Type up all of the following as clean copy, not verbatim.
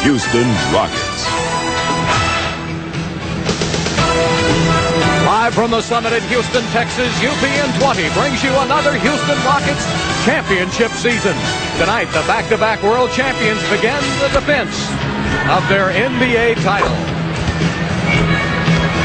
Houston Rockets. Live from the summit in Houston, Texas, UPN 20 brings you another Houston Rockets championship season. Tonight, the back-to-back world champions begin the defense of their NBA title.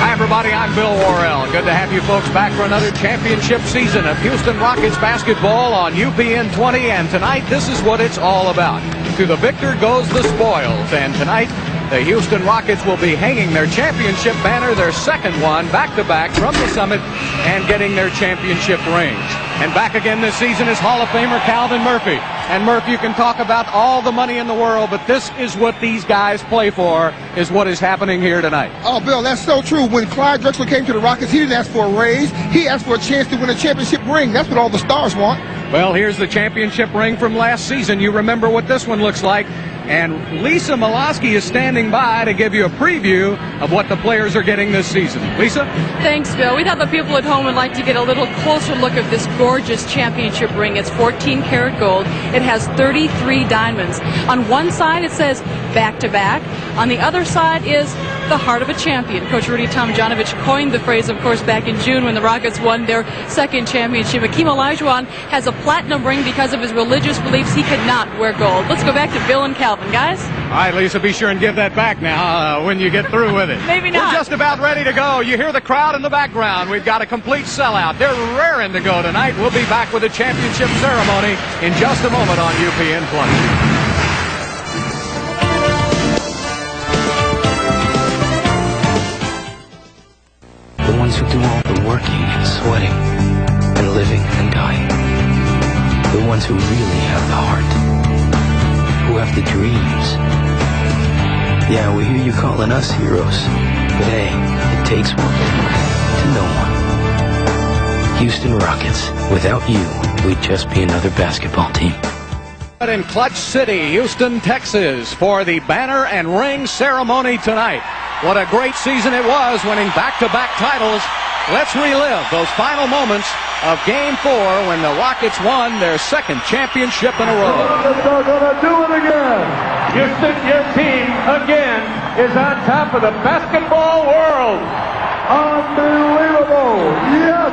Hi, everybody. I'm Bill Worrell. Good to have you folks back for another championship season of Houston Rockets basketball on UPN 20. And tonight, this is what it's all about. To the victor goes the spoils. And tonight, the Houston Rockets will be hanging their championship banner, their second one, back-to-back from the summit, and getting their championship rings. And back again this season is Hall of Famer Calvin Murphy. And Murph, you can talk about all the money in the world, but this is what these guys play for, is what is happening here tonight. Oh, Bill, that's so true. When Clyde Drexler came to the Rockets, he didn't ask for a raise. He asked for a chance to win a championship ring. That's what all the stars want. Well, here's the championship ring from last season. You remember what this one looks like. And Lisa Milosky is standing by to give you a preview of what the players are getting this season. Lisa? Thanks, Bill. We thought the people at home would like to get a little closer look at this gorgeous championship ring. It's 14-karat gold. It has 33 diamonds. On one side, it says back-to-back. On the other side is the heart of a champion. Coach Rudy Tomjanovich coined the phrase, of course, back in June when the Rockets won their second championship. Hakeem Olajuwon has a platinum ring because of his religious beliefs. He could not wear gold. Let's go back to Bill and Calvin, guys. All right, Lisa, be sure and give that back now when you get through with it. Maybe not. We're just about ready to go. You hear the crowd in the background. We've got a complete sellout. They're raring to go tonight. We'll be back with the championship ceremony in just a moment on UPN 20. The ones who do all the working and sweating and living and dying. The ones who really have the heart. Who have the dreams. Yeah, we hear you calling us heroes. But hey, it takes one to know one. Houston Rockets. Without you, we'd just be another basketball team. In Clutch City, Houston, Texas, for the banner and ring ceremony tonight. What a great season it was, winning back-to-back titles. Let's relive those final moments of Game 4 when the Rockets won their second championship in a row. They're going to do it again. Houston, your team again is on top of the basketball world. Unbelievable. Yes.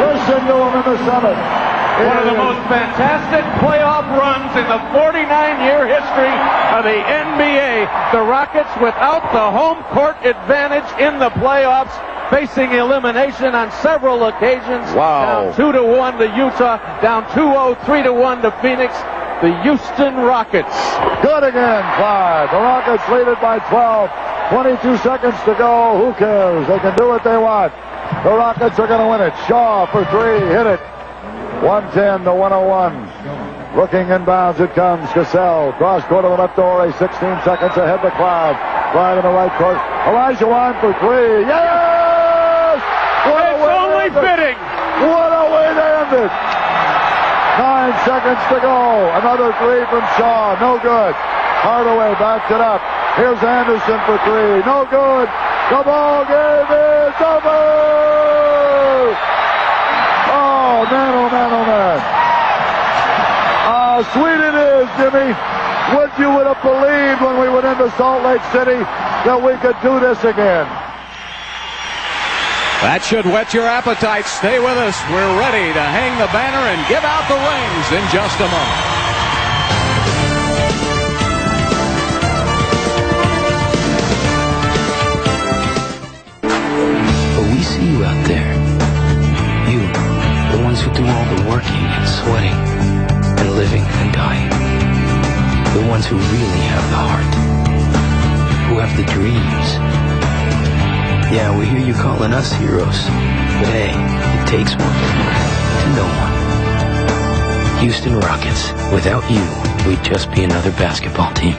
Listen to them in the summit. One of the most fantastic playoff runs in the 49-year history of the NBA. The Rockets, without the home court advantage in the playoffs, facing elimination on several occasions. Wow. Down 2-1 to Utah, down 2-0, 3-1 to Phoenix. The Houston Rockets. Good again, Clyde. The Rockets lead it by 12. 22 seconds to go. Who cares? They can do what they want. The Rockets are going to win it. Shaw for three. Hit it. 110 to 101. Looking inbounds, it comes. Cassell, cross court to the left door, 16 seconds ahead to Clyde. Clyde in the right court. Olajuwon for three. Yes! It's only fitting. What a way to end it. 9 seconds to go. Another three from Shaw. No good. Hardaway backs it up. Here's Anderson for three. No good. The ball game is over. Oh, man, oh, man, oh, man. How sweet it is, Jimmy. Would have believed when we went into Salt Lake City that we could do this again. That should whet your appetite. Stay with us. We're ready to hang the banner and give out the rings in just a moment. But we see you out there. You, the ones who do all the working and sweating and living and dying. The ones who really have the heart. Who have the dreams. Yeah, we hear you calling us heroes. But hey, it takes one to know one. Houston Rockets. Without you, we'd just be another basketball team.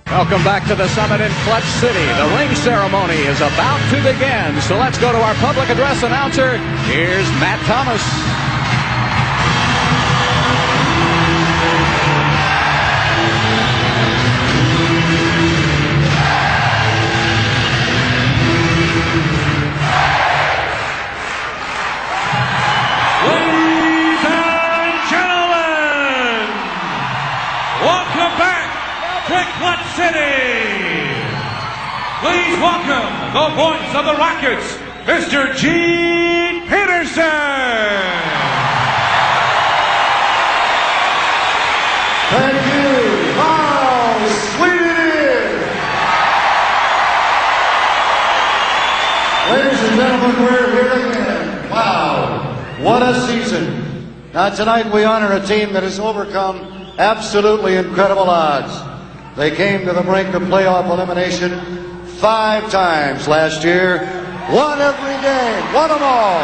Welcome back to the summit in Clutch City. The ring ceremony is about to begin. So let's go to our public address announcer. Here's Matt Thomas. Welcome back to Clutch City. Please welcome the voice of the Rockets, Mr. Gene Peterson. Thank you. How sweet it is. Ladies and gentlemen, we're here again. Wow, what a season. Now tonight we honor a team that has overcome absolutely incredible odds. They came to the brink of playoff elimination 5 times last year. Won every game, won them all.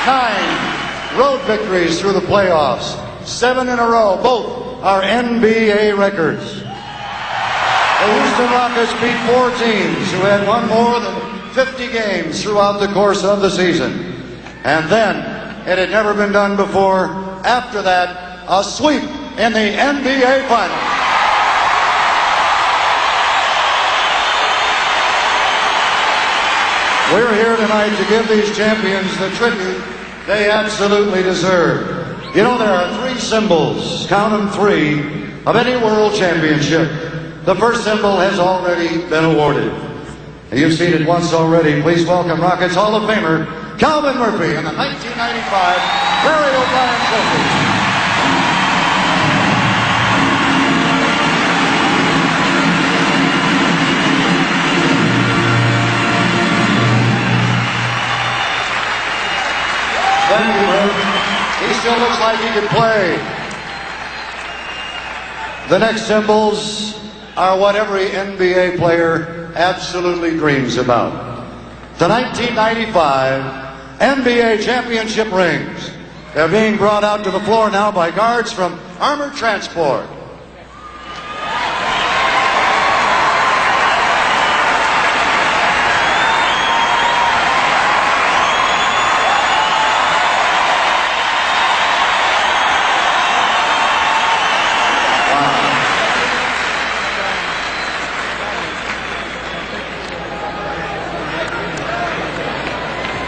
9 road victories through the playoffs. 7 in a row, both are NBA records. The Houston Rockets beat 4 teams who had won more than 50 games throughout the course of the season. And then, it had never been done before, after that, a sweep in the NBA Finals. We're here tonight to give these champions the tribute they absolutely deserve. You know, there are 3 symbols, count them 3, of any world championship. The first symbol has already been awarded. You've seen it once already. Please welcome Rockets Hall of Famer Calvin Murphy and the 1995 Larry O'Brien Trophy. Thank you, Murphy. He still looks like he can play. The next symbols are what every NBA player absolutely dreams about. The 1995 NBA championship rings. They're being brought out to the floor now by guards from Armored Transport.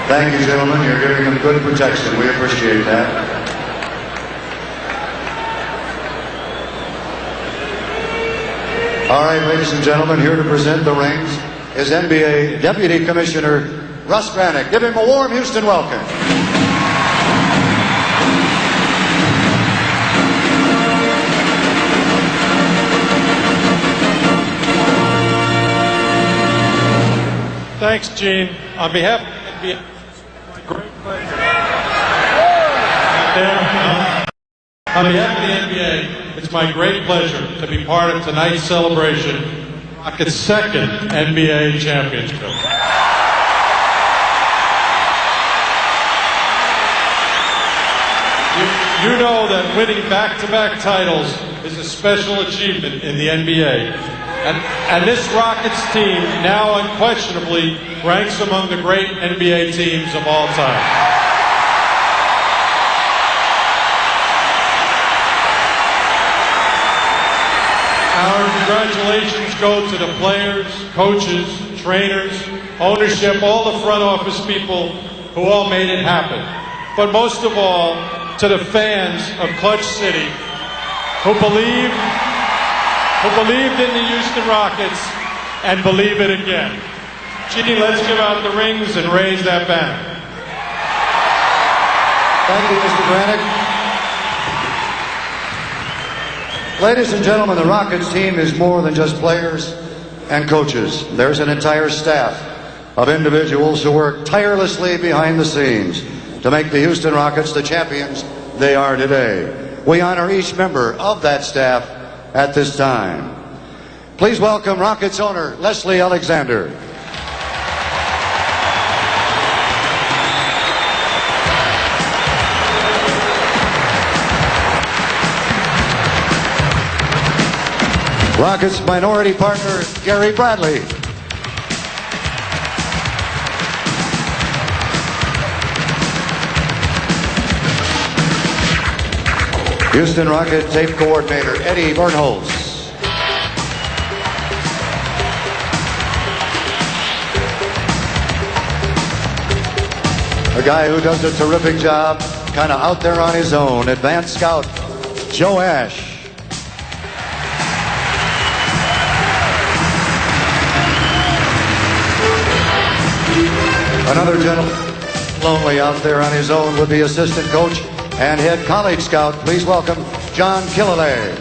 Thank you, gentlemen. You're giving them good protection. We appreciate that. All right, ladies and gentlemen, here to present the rings is NBA Deputy Commissioner Russ Granick. Give him a warm Houston welcome. Thanks, Gene. On behalf of the NBA, on behalf of the NBA, it's my great pleasure to be part of tonight's celebration, Rockets' second NBA championship. You know that winning back-to-back titles is a special achievement in the NBA. And this Rockets team now unquestionably ranks among the great NBA teams of all time. Our congratulations go to the players, coaches, trainers, ownership, all the front office people who all made it happen. But most of all, to the fans of Clutch City who believed in the Houston Rockets and believe it again. Gene, let's give out the rings and raise that banner. Thank you, Mr. Granick. Ladies and gentlemen, the Rockets team is more than just players and coaches. There's an entire staff of individuals who work tirelessly behind the scenes to make the Houston Rockets the champions they are today. We honor each member of that staff at this time. Please welcome Rockets owner Leslie Alexander. Rockets minority partner Gary Bradley. Houston Rocket tape coordinator Eddie Bernholz. A guy who does a terrific job, kind of out there on his own. Advanced scout Joe Ash. Another gentleman lonely out there on his own would be assistant coach and head college scout. Please welcome John Killalay.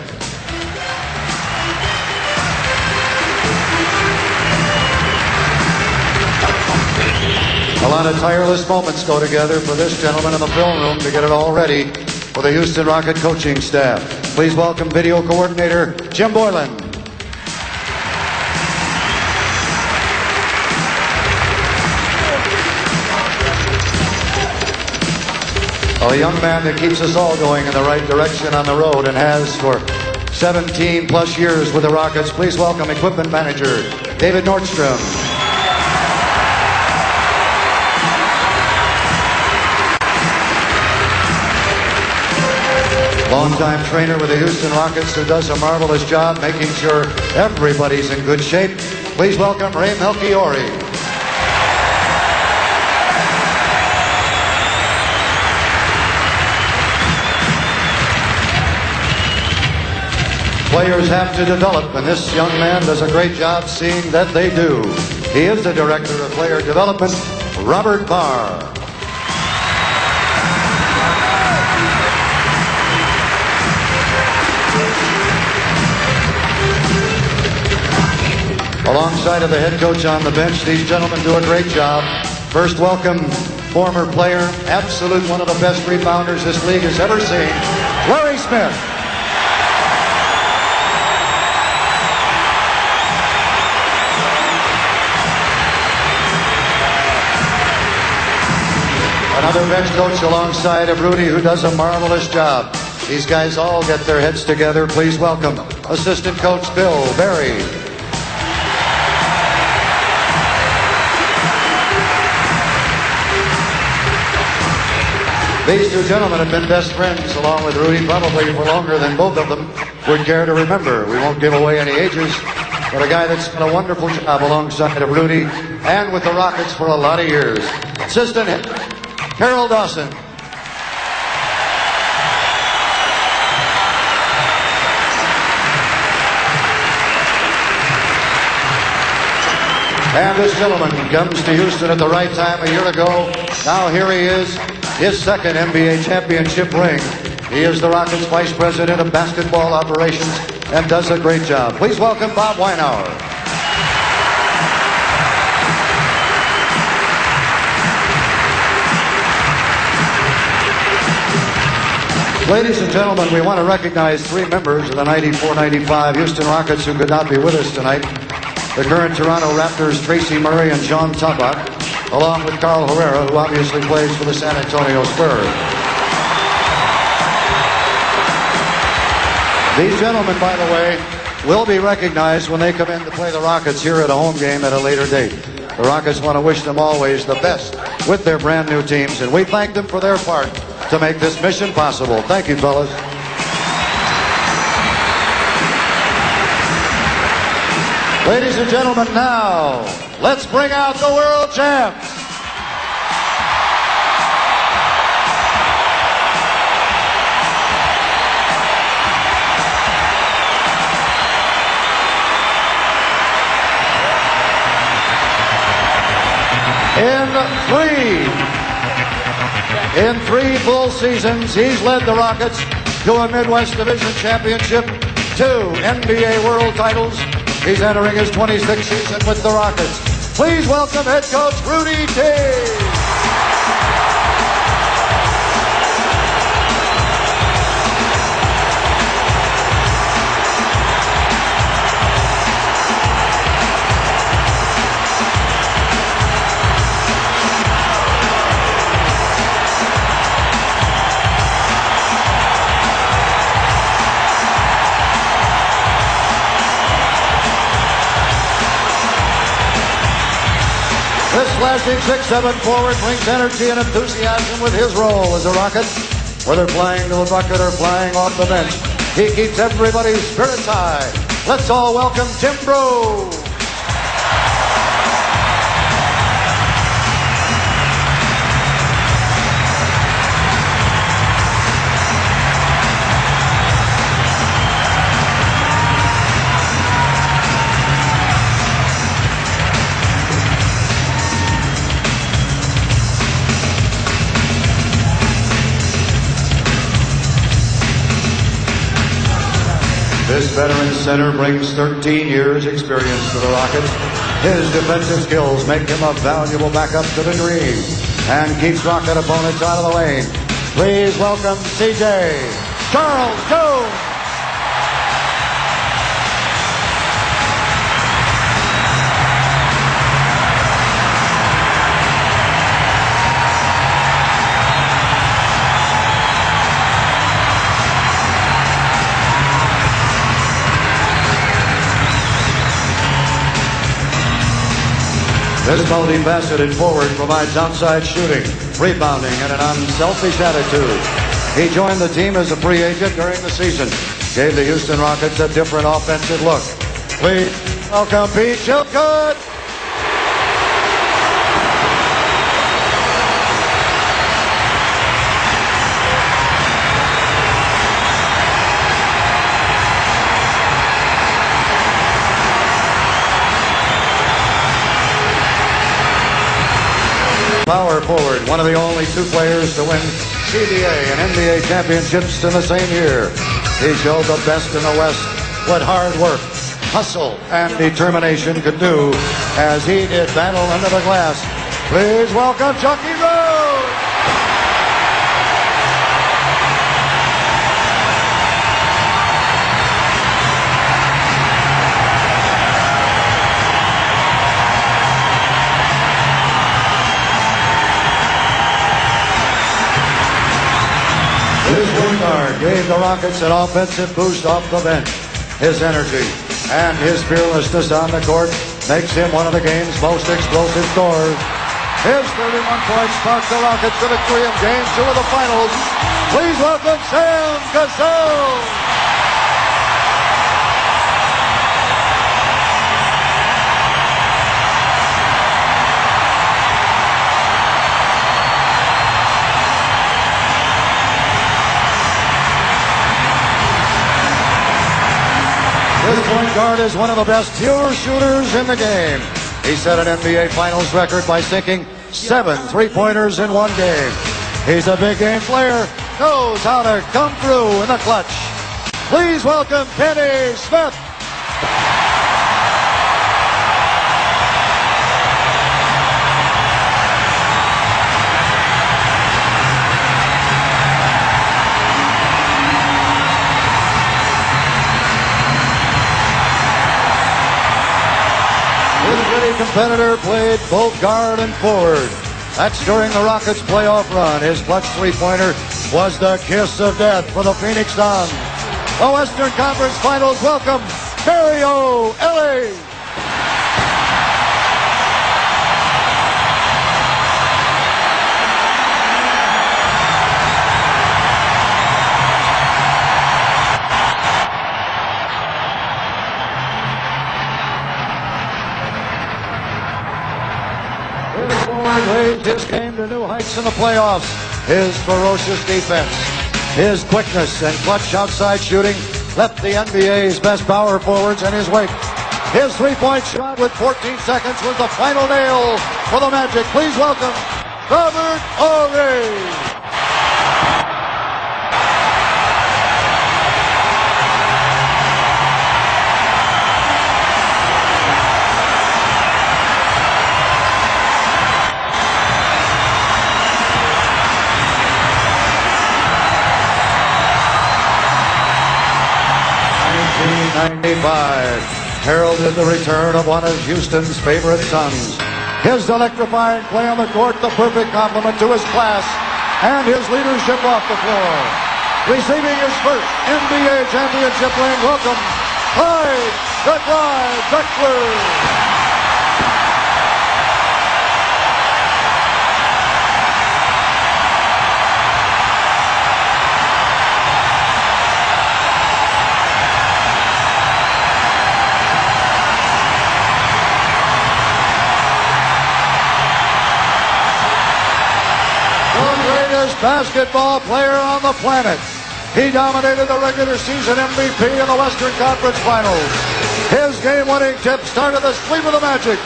A lot of tireless moments go together for this gentleman in the film room to get it all ready for the Houston Rocket coaching staff. Please welcome video coordinator Jim Boylan. A young man that keeps us all going in the right direction on the road and has for 17 plus years with the Rockets. Please welcome equipment manager David Nordstrom. Longtime trainer with the Houston Rockets who does a marvelous job making sure everybody's in good shape. Please welcome Ray Melchiori. Players have to develop, and this young man does a great job seeing that they do. He is the director of player development, Robert Barr. Alongside of the head coach on the bench, these gentlemen do a great job. First, welcome former player, absolute one of the best rebounders this league has ever seen, Larry Smith. Another bench coach alongside of Rudy who does a marvelous job. These guys all get their heads together. Please welcome assistant coach Bill Berry. These two gentlemen have been best friends along with Rudy probably for longer than both of them would care to remember. We won't give away any ages, but a guy that's done a wonderful job alongside of Rudy and with the Rockets for a lot of years. Assistant Carol Dawson. And this gentleman comes to Houston at the right time a year ago. Now here he is, his second NBA championship ring. He is the Rockets Vice President of Basketball Operations and does a great job. Please welcome Bob Weinauer. Ladies and gentlemen, we want to recognize three members of the 94-95 Houston Rockets who could not be with us tonight. The current Toronto Raptors, Tracy Murray and John Tabak, along with Carl Herrera, who obviously plays for the San Antonio Spurs. These gentlemen, by the way, will be recognized when they come in to play the Rockets here at a home game at a later date. The Rockets want to wish them always the best with their brand new teams, and we thank them for their part to make this mission possible. Thank you, fellas. Ladies and gentlemen, now, let's bring out the world champs. In three full seasons, he's led the Rockets to a Midwest Division championship, 2 NBA World titles. He's entering his 26th season with the Rockets. Please welcome head coach Rudy T. This slashing 6'7" forward brings energy and enthusiasm with his role as a Rocket. Whether playing to the bucket or playing off the bench, he keeps everybody's spirits high. Let's all welcome Tim Brew. This veteran center brings 13 years experience to the Rockets. His defensive skills make him a valuable backup to the Dream and keeps Rocket opponents out of the lane. Please welcome CJ Charles Jones. This multifaceted forward provides outside shooting, rebounding, and an unselfish attitude. He joined the team as a free agent during the season, gave the Houston Rockets a different offensive look. Please welcome Pete Chilcutt. Power forward, one of the only two players to win CBA and NBA championships in the same year. He showed the best in the West what hard work, hustle, and determination could do as he did battle under the glass. Please welcome Chucky Rose. His point guard gave the Rockets an offensive boost off the bench. His energy and his fearlessness on the court makes him one of the game's most explosive scorers. His 31 points sparked the Rockets to victory in Game 2 of the Finals. Please welcome Sam Cassell. This point guard is one of the best pure shooters in the game. He set an NBA Finals record by sinking 7 three-pointers in one game. He's a big game player, knows how to come through in the clutch. Please welcome Kenny Smith. Competitor played both guard and forward. That's during the Rockets' playoff run. His clutch three-pointer was the kiss of death for the Phoenix Suns. The Western Conference Finals welcome Mario Elie. Raised his game to new heights in the playoffs. His ferocious defense, his quickness and clutch outside shooting left the NBA's best power forwards in his wake. His three-point shot with 14 seconds was the final nail for the Magic. Please welcome Robert Horry. Heralded the return of one of Houston's favorite sons. His electrifying play on the court, the perfect complement to his class and his leadership off the floor. Receiving his first NBA championship ring, welcome Clyde Drexler. Basketball player on the planet. He dominated the regular season MVP in the Western Conference Finals. His game-winning tip started the sleep of the Magic.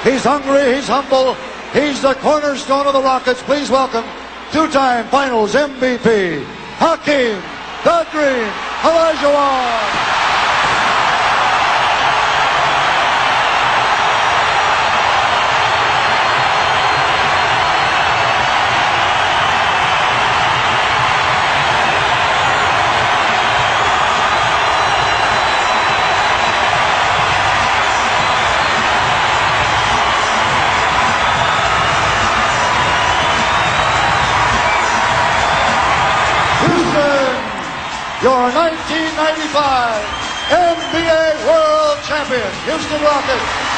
He's hungry, he's humble, he's the cornerstone of the Rockets. Please welcome two-time Finals MVP, Hakeem "The Dream" Olajuwon. your 1995 NBA World Champion, Houston Rockets.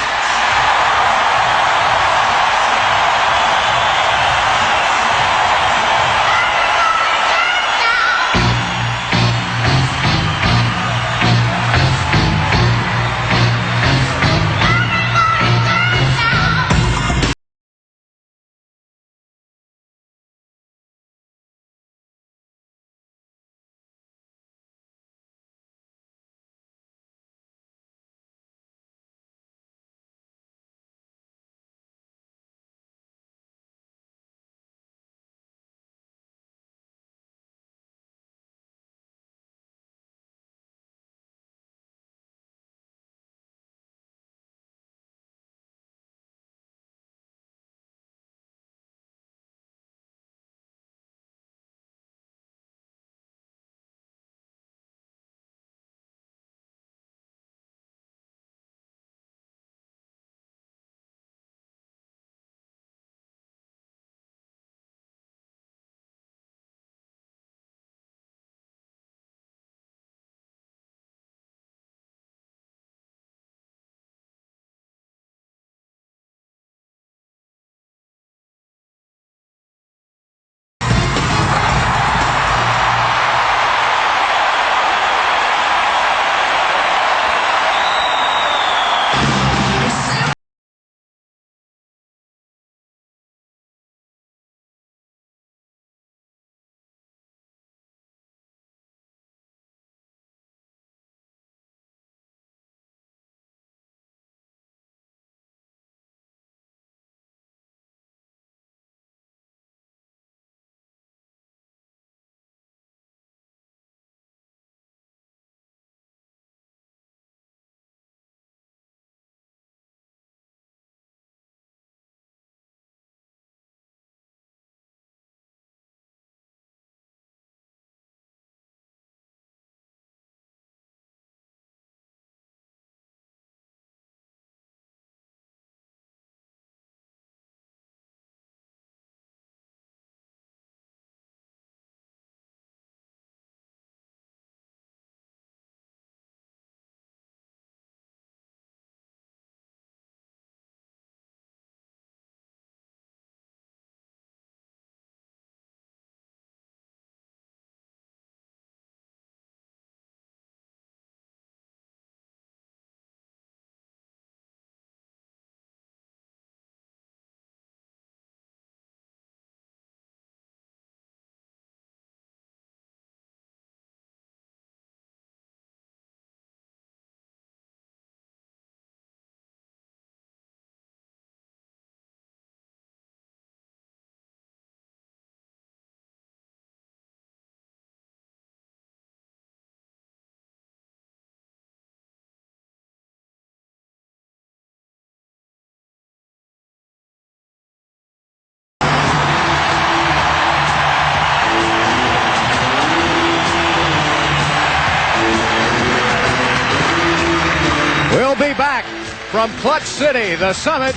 We'll be back from Clutch City, the Summit,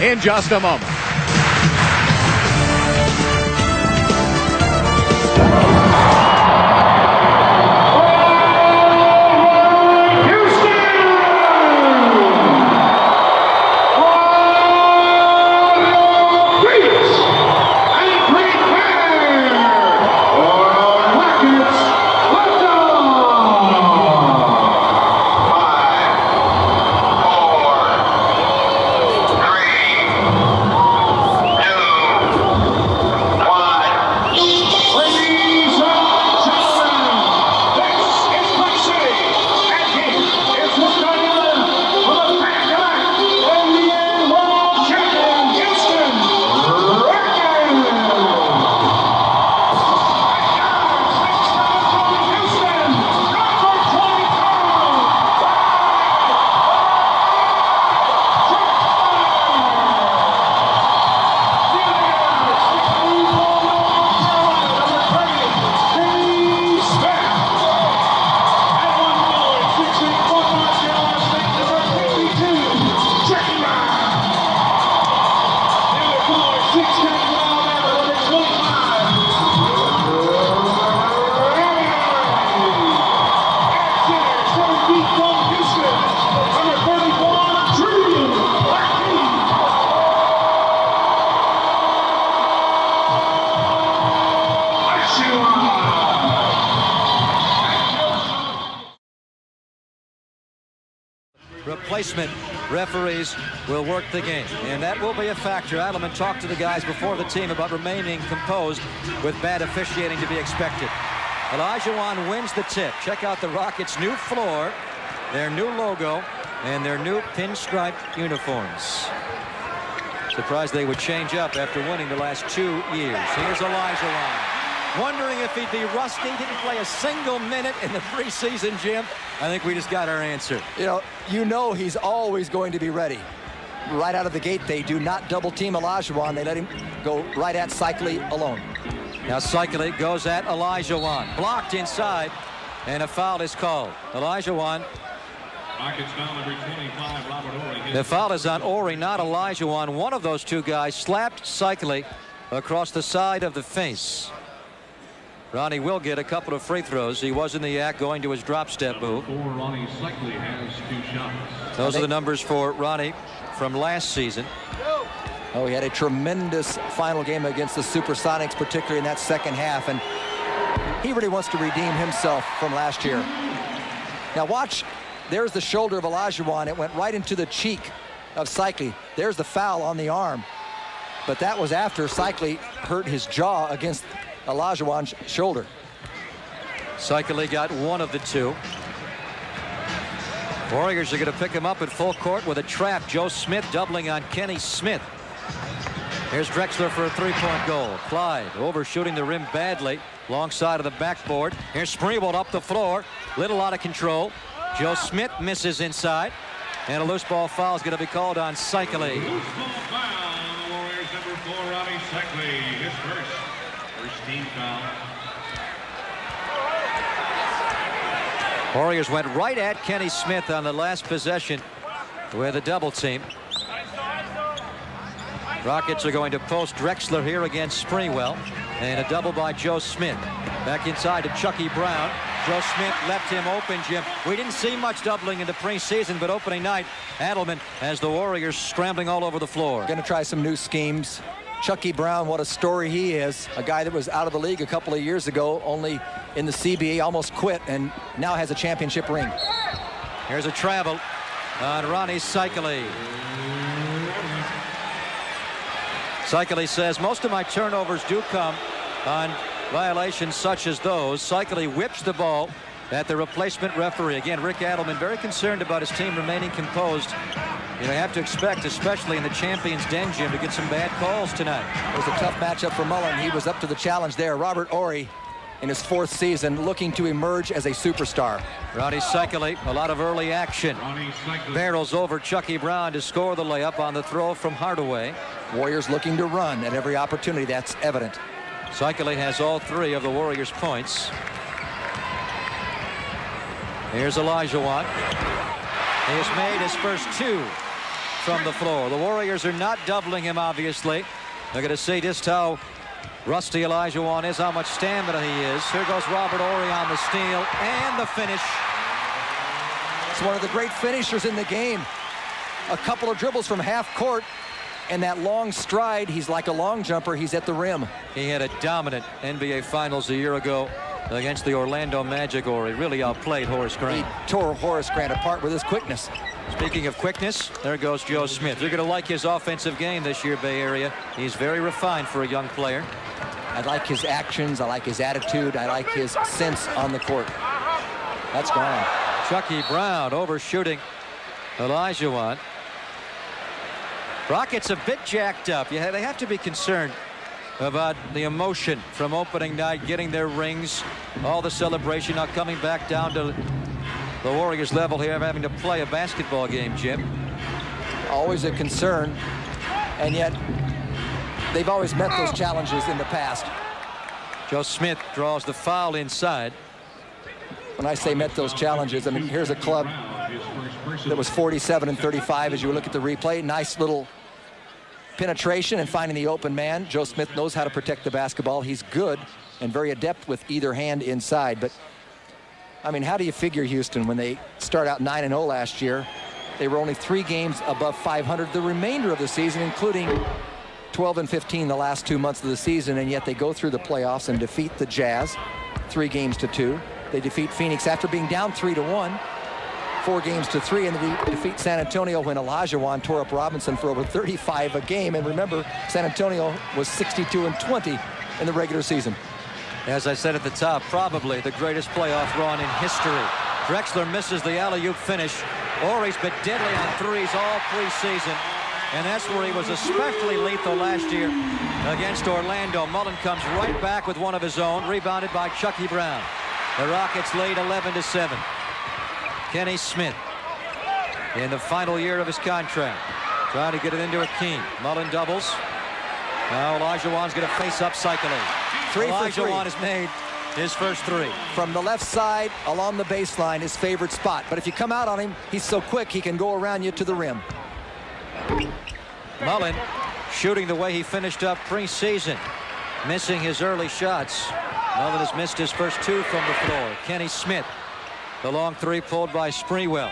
in just a moment. from Houston, number 31, Drew Hakeem. Replacement referees will work the game, and that will be a factor. Adelman talked to the guys before the team about remaining composed with bad officiating to be expected. Olajuwon wins the tip. Check out the Rockets' new floor, their new logo, and their new pinstripe uniforms. Surprised they would change up after winning the last 2 years. Here's Olajuwon. Wondering if he'd be rusty. Didn't play a single minute in the preseason, Jim. I think we just got our answer. You know he's always going to be ready. Right out of the gate, they do not double team Olajuwon. They let him go right at Cycli alone. Now Cycli goes at Olajuwon. Blocked inside, and a foul is called. Olajuwon. Rockets foul number 25, Robert Horry. The foul is on Horry, not Olajuwon. One of those two guys slapped Cycli across the side of the face. Ronnie will get a couple of free throws. He was in the act going to his drop step move. Ronnie Cycli has 2 shots. Those are the numbers for Ronnie from last season. Oh, he had a tremendous final game against the Supersonics, particularly in that second half, and he really wants to redeem himself from last year. Now watch, there's the shoulder of Olajuwon. It went right into the cheek of Cycli. There's the foul on the arm, but that was after Cycli hurt his jaw against Olajuwon's shoulder. Cycli got one of the two. Warriors are going to pick him up at full court with a trap. Joe Smith doubling on Kenny Smith. Here's Drexler for a three-point goal. Clyde overshooting the rim badly. Long side of the backboard. Here's Spreewald up the floor. Little out of control. Joe Smith misses inside. And a loose ball foul is going to be called on Cycli. Loose ball foul on the Warriors, number 4, Ronnie Cycli. His first team foul. Warriors went right at Kenny Smith on the last possession with a double team. Rockets are going to post Drexler here against Sprewell, and a double by Joe Smith. Back inside to Chucky Brown. Joe Smith left him open, Jim. We didn't see much doubling in the preseason, but opening night, Adelman has the Warriors scrambling all over the floor. Going to try some new schemes. Chucky Brown, what a story he is. A guy that was out of the league a couple of years ago, only in the CBA, almost quit, and now has a championship ring. Here's a travel on Ronnie Cycli. Cycli says, most of my turnovers do come on violations such as those. Cycli whips the ball at the replacement referee. Again, Rick Adelman very concerned about his team remaining composed. You have to expect, especially in the Champions Den, Jim, to get some bad calls tonight. It was a tough matchup for Mullen. He was up to the challenge there. Robert Horry, in his 4th season, looking to emerge as a superstar. Ronnie Cycli, a lot of early action. Barrels over Chucky Brown to score the layup on the throw from Hardaway. Warriors looking to run at every opportunity. That's evident. Cycli has all 3 of the Warriors' points. Here's Olajuwon. He has made his first 2 from the floor. The Warriors are not doubling him, obviously. They're going to see just how rusty Olajuwon is, how much stamina he is. Here goes Robert Horry on the steal and the finish. It's one of the great finishers in the game. A couple of dribbles from half court, and that long stride, he's like a long jumper. He's at the rim. He had a dominant NBA Finals a year ago against the Orlando Magic, or he really outplayed Horace Grant. He tore Horace Grant apart with his quickness. Speaking of quickness, there goes Joe Smith. You're going to like his offensive game this year, Bay Area. He's very refined for a young player. I like his actions. I like his attitude. I like his sense on the court. That's gone. Chucky Brown overshooting Olajuwon. Rockets a bit jacked up. Yeah, they have to be concerned about the emotion from opening night, getting their rings, all the celebration, now coming back down to the Warriors level here of having to play a basketball game, Jim. Always a concern, and yet they've always met those challenges in the past. Joe Smith draws the foul inside. When I say met those challenges, I mean, here's a club that was 47-35 as you look at the replay. Nice little penetration and finding the open man. Joe Smith knows how to protect the basketball. He's good and very adept with either hand inside, but I mean, how do you figure Houston when they start out 9-0 last year? They were only 3 games above 500 the remainder of the season, including 12-15 the last 2 months of the season, and yet they go through the playoffs and defeat the Jazz 3-2. They defeat Phoenix after being down 3-1, 4-3, and they defeat San Antonio when Olajuwon tore up Robinson for over 35 a game. And remember, San Antonio was 62-20 in the regular season. As I said at the top, probably the greatest playoff run in history. Drexler misses the alley-oop finish. Horry's been deadly on threes all preseason, and that's where he was especially lethal last year against Orlando. Mullen comes right back with one of his own, rebounded by Chucky Brown. The Rockets lead 11-7. Kenny Smith in the final year of his contract, trying to get it into Hakeem. Mullen doubles. Now Olajuwon's going to face up cycling. Olajuwon has made his first 3. From the left side along the baseline, his favorite spot. But if you come out on him, he's so quick he can go around you to the rim. Mullen shooting the way he finished up preseason, missing his early shots. Mullen has missed his first 2 from the floor. Kenny Smith, the long 3 pulled by Sprewell.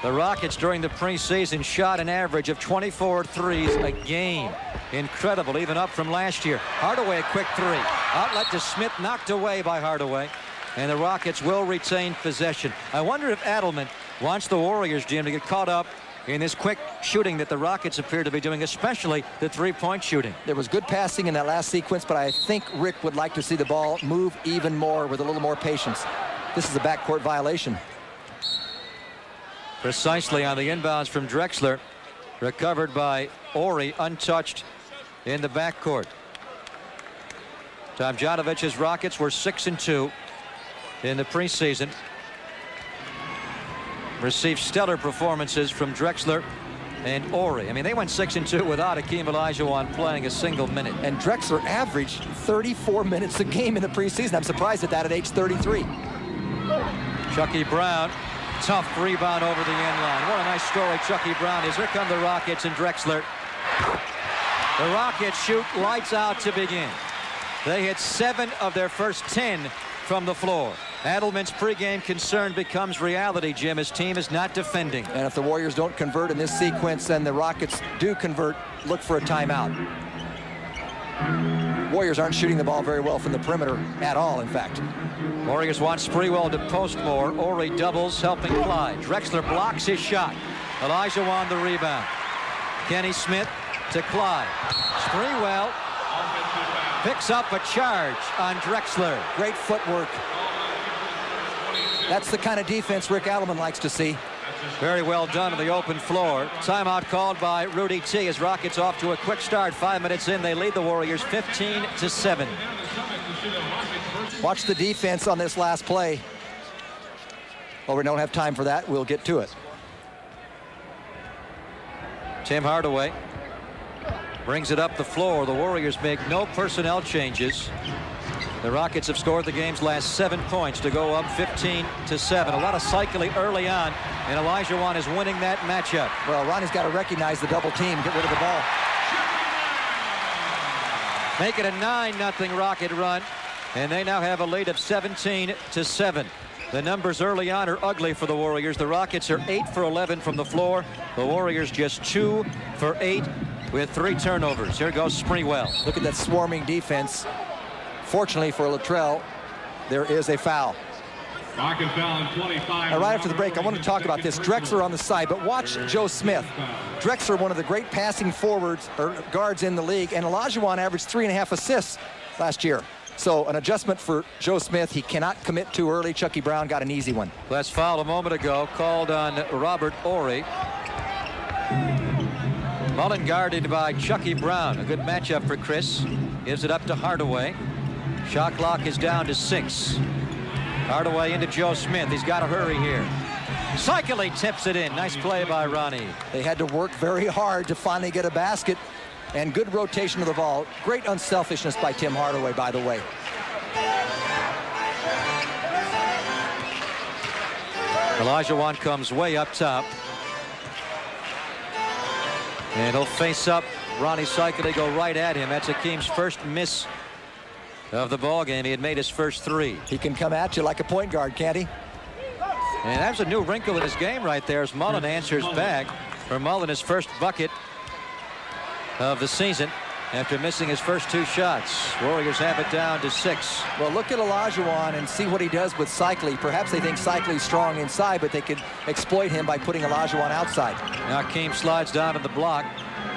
The Rockets during the preseason shot an average of 24 threes a game. Incredible, even up from last year. Hardaway a quick 3. Outlet to Smith, knocked away by Hardaway. And the Rockets will retain possession. I wonder if Adelman wants the Warriors, Jim, to get caught up in this quick shooting that the Rockets appear to be doing, especially the 3-point shooting. There was good passing in that last sequence, but I think Rick would like to see the ball move even more with a little more patience. This is a backcourt violation. Precisely on the inbounds from Drexler. Recovered by Horry, untouched in the backcourt. Tomjanovich's Rockets were 6-2 in the preseason. Received stellar performances from Drexler and Horry. I mean, they went 6-2 without Hakeem Olajuwon playing a single minute. And Drexler averaged 34 minutes a game in the preseason. I'm surprised at that at age 33. Chucky Brown, tough rebound over the end line. What a nice story Chucky Brown is. Here come the Rockets and Drexler. The Rockets shoot lights out to begin. They hit 7 of their first 10 from the floor. Adelman's pregame concern becomes reality, Jim. His team is not defending. And if the Warriors don't convert in this sequence, then the Rockets do convert, look for a timeout. Warriors aren't shooting the ball very well from the perimeter at all, in fact. Warriors want Sprewell to post more. Horry doubles, helping Clyde. Drexler blocks his shot. Olajuwon the rebound. Kenny Smith to Clyde. Sprewell picks up a charge on Drexler. Great footwork. That's the kind of defense Rick Adelman likes to see. Very well done on the open floor. Timeout called by Rudy T. As Rockets off to a quick start. 5 minutes in, they lead the Warriors 15-7. Watch the defense on this last play. Well, we don't have time for that. We'll get to it. Tim Hardaway brings it up the floor. The Warriors make no personnel changes. The Rockets have scored the game's last 7 points to go up 15-7. A lot of cycling early on, and Olajuwon is winning that matchup. Well, Ronnie's got to recognize the double team, get rid of the ball. Make it a 9-0 Rocket run, and they now have a lead of 17-7. The numbers early on are ugly for the Warriors. The Rockets are 8 for 11 from the floor. The Warriors just 2 for 8 with 3 turnovers. Here goes Sprewell. Look at that swarming defense. Fortunately for Latrell, there is a foul. Rocket foul in 25. Now, right after the break, I want to talk about this. Drexler on the side, but watch Joe Smith. Drexler, one of the great passing forwards or guards in the league, and Olajuwon averaged 3.5 assists last year. So an adjustment for Joe Smith. He cannot commit too early. Chucky Brown got an easy one. Last foul a moment ago called on Robert Horry. Mullen guarded by Chucky Brown. A good matchup for Chris. Gives it up to Hardaway. Shot clock is down to 6. Hardaway into Joe Smith. He's got to hurry here. Cycling tips it in. Nice play by Ronnie. They had to work very hard to finally get a basket, and good rotation of the ball. Great unselfishness by Tim Hardaway, by the way. Olajuwon comes way up top. And he'll face up Ronnie Cycling, go right at him. That's Hakeem's first miss of the ball game. He had made his first 3. He can come at you like a point guard, can't he? And that's a new wrinkle in his game right there as Mullen answers back. For Mullen, his first bucket of the season after missing his first 2 shots. Warriors have it down to 6. Well, look at Olajuwon and see what he does with Cycli. Perhaps they think Cycli's strong inside, but they could exploit him by putting Olajuwon outside. Now Hakeem slides down to the block.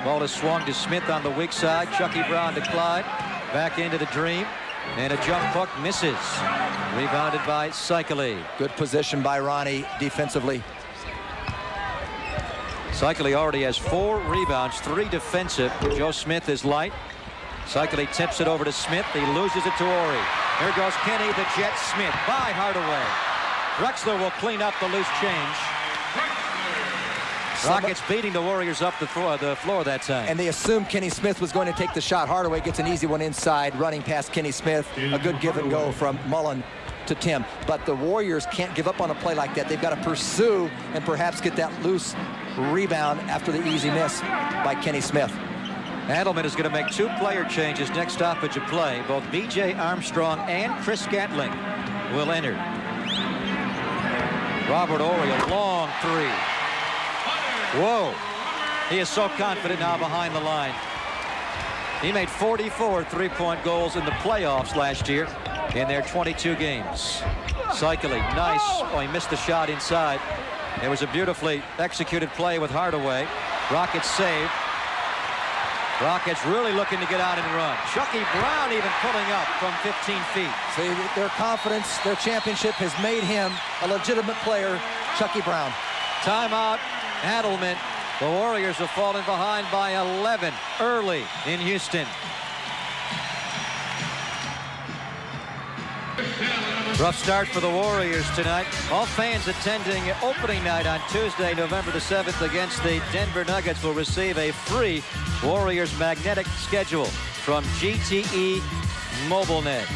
Ball is swung to Smith on the weak side. Chucky Brown to Clyde. Back into the Dream. And a jump hook misses. Rebounded by Cycli. Good position by Ronnie defensively. Cycli already has 4 rebounds, 3 defensive. Joe Smith is light. Cycli tips it over to Smith. He loses it to Ori. Here goes Kenny, the Jet. Smith by Hardaway. Drexler will clean up the loose change. Rockets beating the Warriors up the floor that time. And they assumed Kenny Smith was going to take the shot. Hardaway gets an easy one inside, running past Kenny Smith. A good give and go from Mullen to Tim. But the Warriors can't give up on a play like that. They've got to pursue and perhaps get that loose rebound after the easy miss by Kenny Smith. Adelman is going to make 2 player changes next stoppage of play. Both B.J. Armstrong and Chris Gatling will enter. Robert Horry, a long 3. Whoa. He is so confident now behind the line. He made 44 3-point goals in the playoffs last year in their 22 games. Cycling, nice. Oh, he missed the shot inside. It was a beautifully executed play with Hardaway. Rockets saved. Rockets really looking to get out and run. Chucky Brown even pulling up from 15 feet. See, their confidence, their championship has made him a legitimate player, Chucky Brown. Timeout, Adelman. The Warriors have fallen behind by 11 early in Houston. Rough start for the Warriors tonight. All fans attending opening night on Tuesday, November the 7th against the Denver Nuggets will receive a free Warriors magnetic schedule from GTE MobileNet.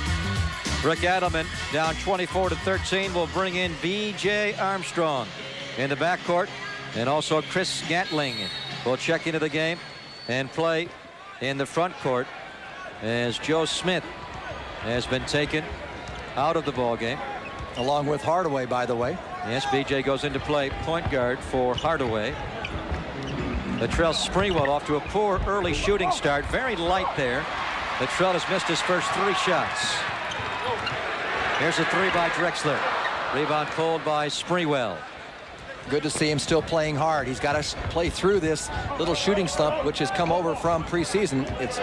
Rick Adelman down 24-13 will bring in B.J. Armstrong in the backcourt, and also Chris Gatling will check into the game and play in the front court as Joe Smith has been taken out of the ball game, along with Hardaway, by the way. Yes, B.J. goes into play point guard for Hardaway. Latrell Sprewell off to a poor early shooting start. Very light there. Latrell has missed his first 3 shots. Here's a 3 by Drexler. Rebound pulled by Sprewell. Good to see him still playing hard. He's got to play through this little shooting slump, which has come over from preseason. It's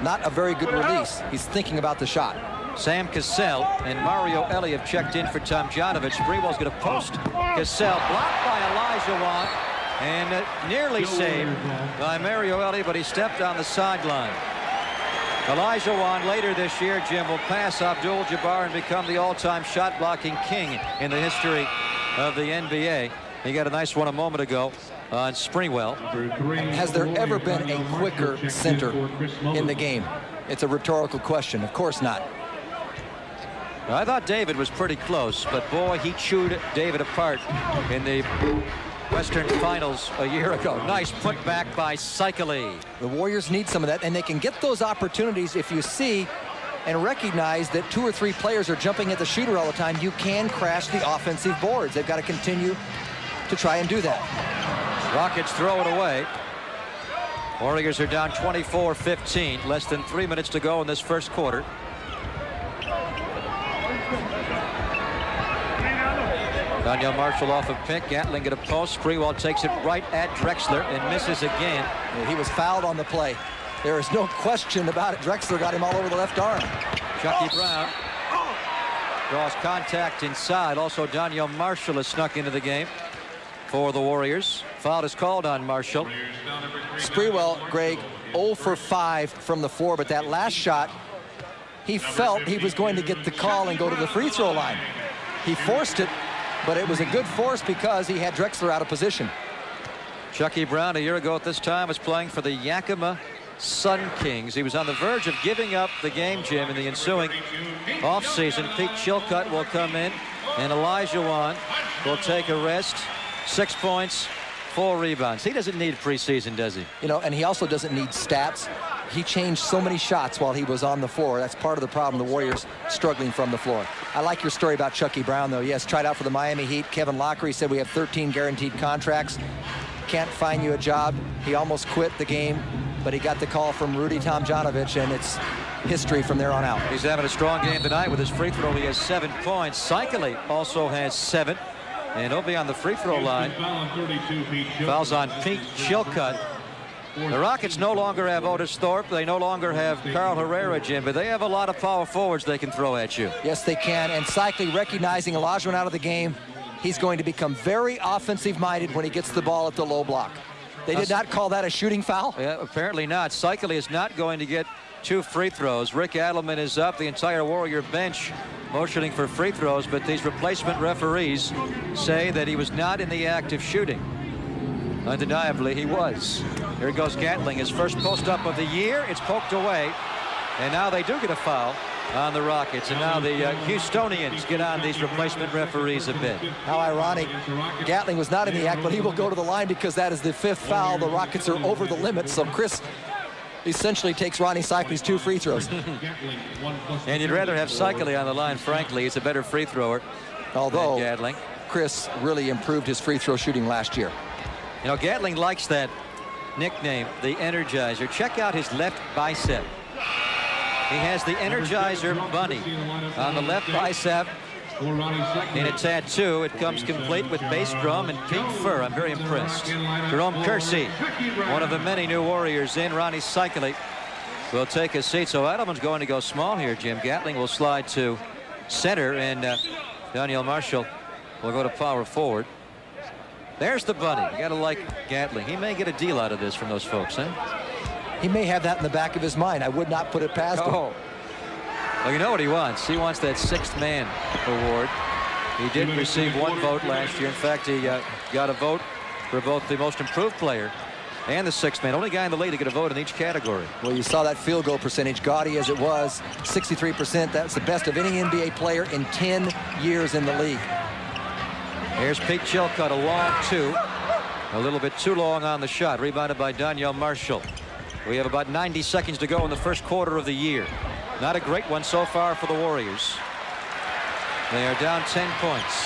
not a very good release. He's thinking about the shot. Sam Cassell and Mario Elie have checked in for Tomjanovich. Sprewell's going to post. Cassell blocked by Olajuwon and nearly saved by Mario Elie, but he stepped on the sideline. Olajuwon later this year, Jim, will pass Abdul-Jabbar and become the all-time shot-blocking king in the history of the NBA. He got a nice one a moment ago on Sprewell. Has there ever been a quicker center in the game? It's a rhetorical question. Of course not. I thought David was pretty close, but boy, he chewed David apart in the Western Finals a year ago. Nice putback by Cycli. The Warriors need some of that, and they can get those opportunities if you see and recognize that 2 or 3 players are jumping at the shooter all the time. You can crash the offensive boards. They've got to continue to try and do that. Rockets throw it away. Warriors are down 24-15. Less than 3 minutes to go in this first quarter. Daniel Marshall off of pick. Gatling at a post. Sprewell takes it right at Drexler and misses again. He was fouled on the play. There is no question about it. Drexler got him all over the left arm. Chucky Brown draws contact inside. Also, Daniel Marshall has snuck into the game for the Warriors. Foul is called on Marshall. Sprewell, Greg, 0 for 5 from the floor, but that last shot, he felt he was going to get the call and go to the free throw line. He forced it, but it was a good force because he had Drexler out of position. Chucky Brown, a year ago at this time, was playing for the Yakima Sun Kings. He was on the verge of giving up the game, Jim, in the ensuing offseason. Pete Chilcutt will come in, and Olajuwon will take a rest. 6 points, 4 rebounds. He doesn't need preseason, does he? You know, and he also doesn't need stats. he changed so many shots while he was on the floor. That's part of the problem, the Warriors struggling from the floor. I like your story about Chucky Brown, though. Yes, tried out for the Miami Heat. Kevin Lockery said we have 13 guaranteed contracts. Can't find you a job. He almost quit the game, but he got the call from Rudy Tomjanovich, and it's history from there on out. He's having a strong game tonight with his free throw. He has 7 points. Cycli also has 7. And he'll be on the free throw line. Fouls on Pete Chilcutt. The Rockets no longer have Otis Thorpe. They no longer have Carl Herrera, Jim, but they have a lot of power forwards they can throw at you. Yes, they can. And Cycli, recognizing Olajuwon out of the game, he's going to become very offensive-minded when he gets the ball at the low block. They did not call that a shooting foul? Yeah, apparently not. Cycli is not going to get 2 free throws. Rick Adelman is up. The entire Warrior bench motioning for free throws, but these replacement referees say that he was not in the act of shooting. Undeniably, he was. Here goes Gatling, his first post-up of the year. It's poked away, and now they do get a foul on the Rockets, and now the Houstonians get on these replacement referees a bit. How ironic. Gatling was not in the act, but he will go to the line because that is the 5th foul. The Rockets are over the limit, so Chris essentially takes Ronnie Cycli's 2 free throws. And you'd rather have Cycli on the line, frankly. He's a better free thrower. Although than Gatling. Chris really improved his free throw shooting last year. You know, Gatling likes that nickname, the Energizer. Check out his left bicep. He has the Energizer Bunny on the left bicep. In a tattoo, it comes complete with bass drum and pink fur. I'm very impressed. Jerome Kersey, one of the many new Warriors in. Ronnie Cycli will take a seat. So Adelman's going to go small here, Jim. Gatling will slide to center, and Daniel Marshall will go to power forward. There's the Bunny. You got to like Gatling. He may get a deal out of this from those folks, huh? He may have that in the back of his mind. I would not put it past him. Well, you know what he wants. He wants that 6th man award. He did receive 1 vote last year. In fact, he got a vote for both the most improved player and the 6th man. Only guy in the league to get a vote in each category. Well, you saw that field goal percentage, gaudy as it was, 63%. That's the best of any NBA player in 10 years in the league. Here's Pete Chilcutt, a long 2. A little bit too long on the shot. Rebounded by Daniel Marshall. We have about 90 seconds to go in the first quarter of the year. Not a great one so far for the Warriors. They are down 10 points.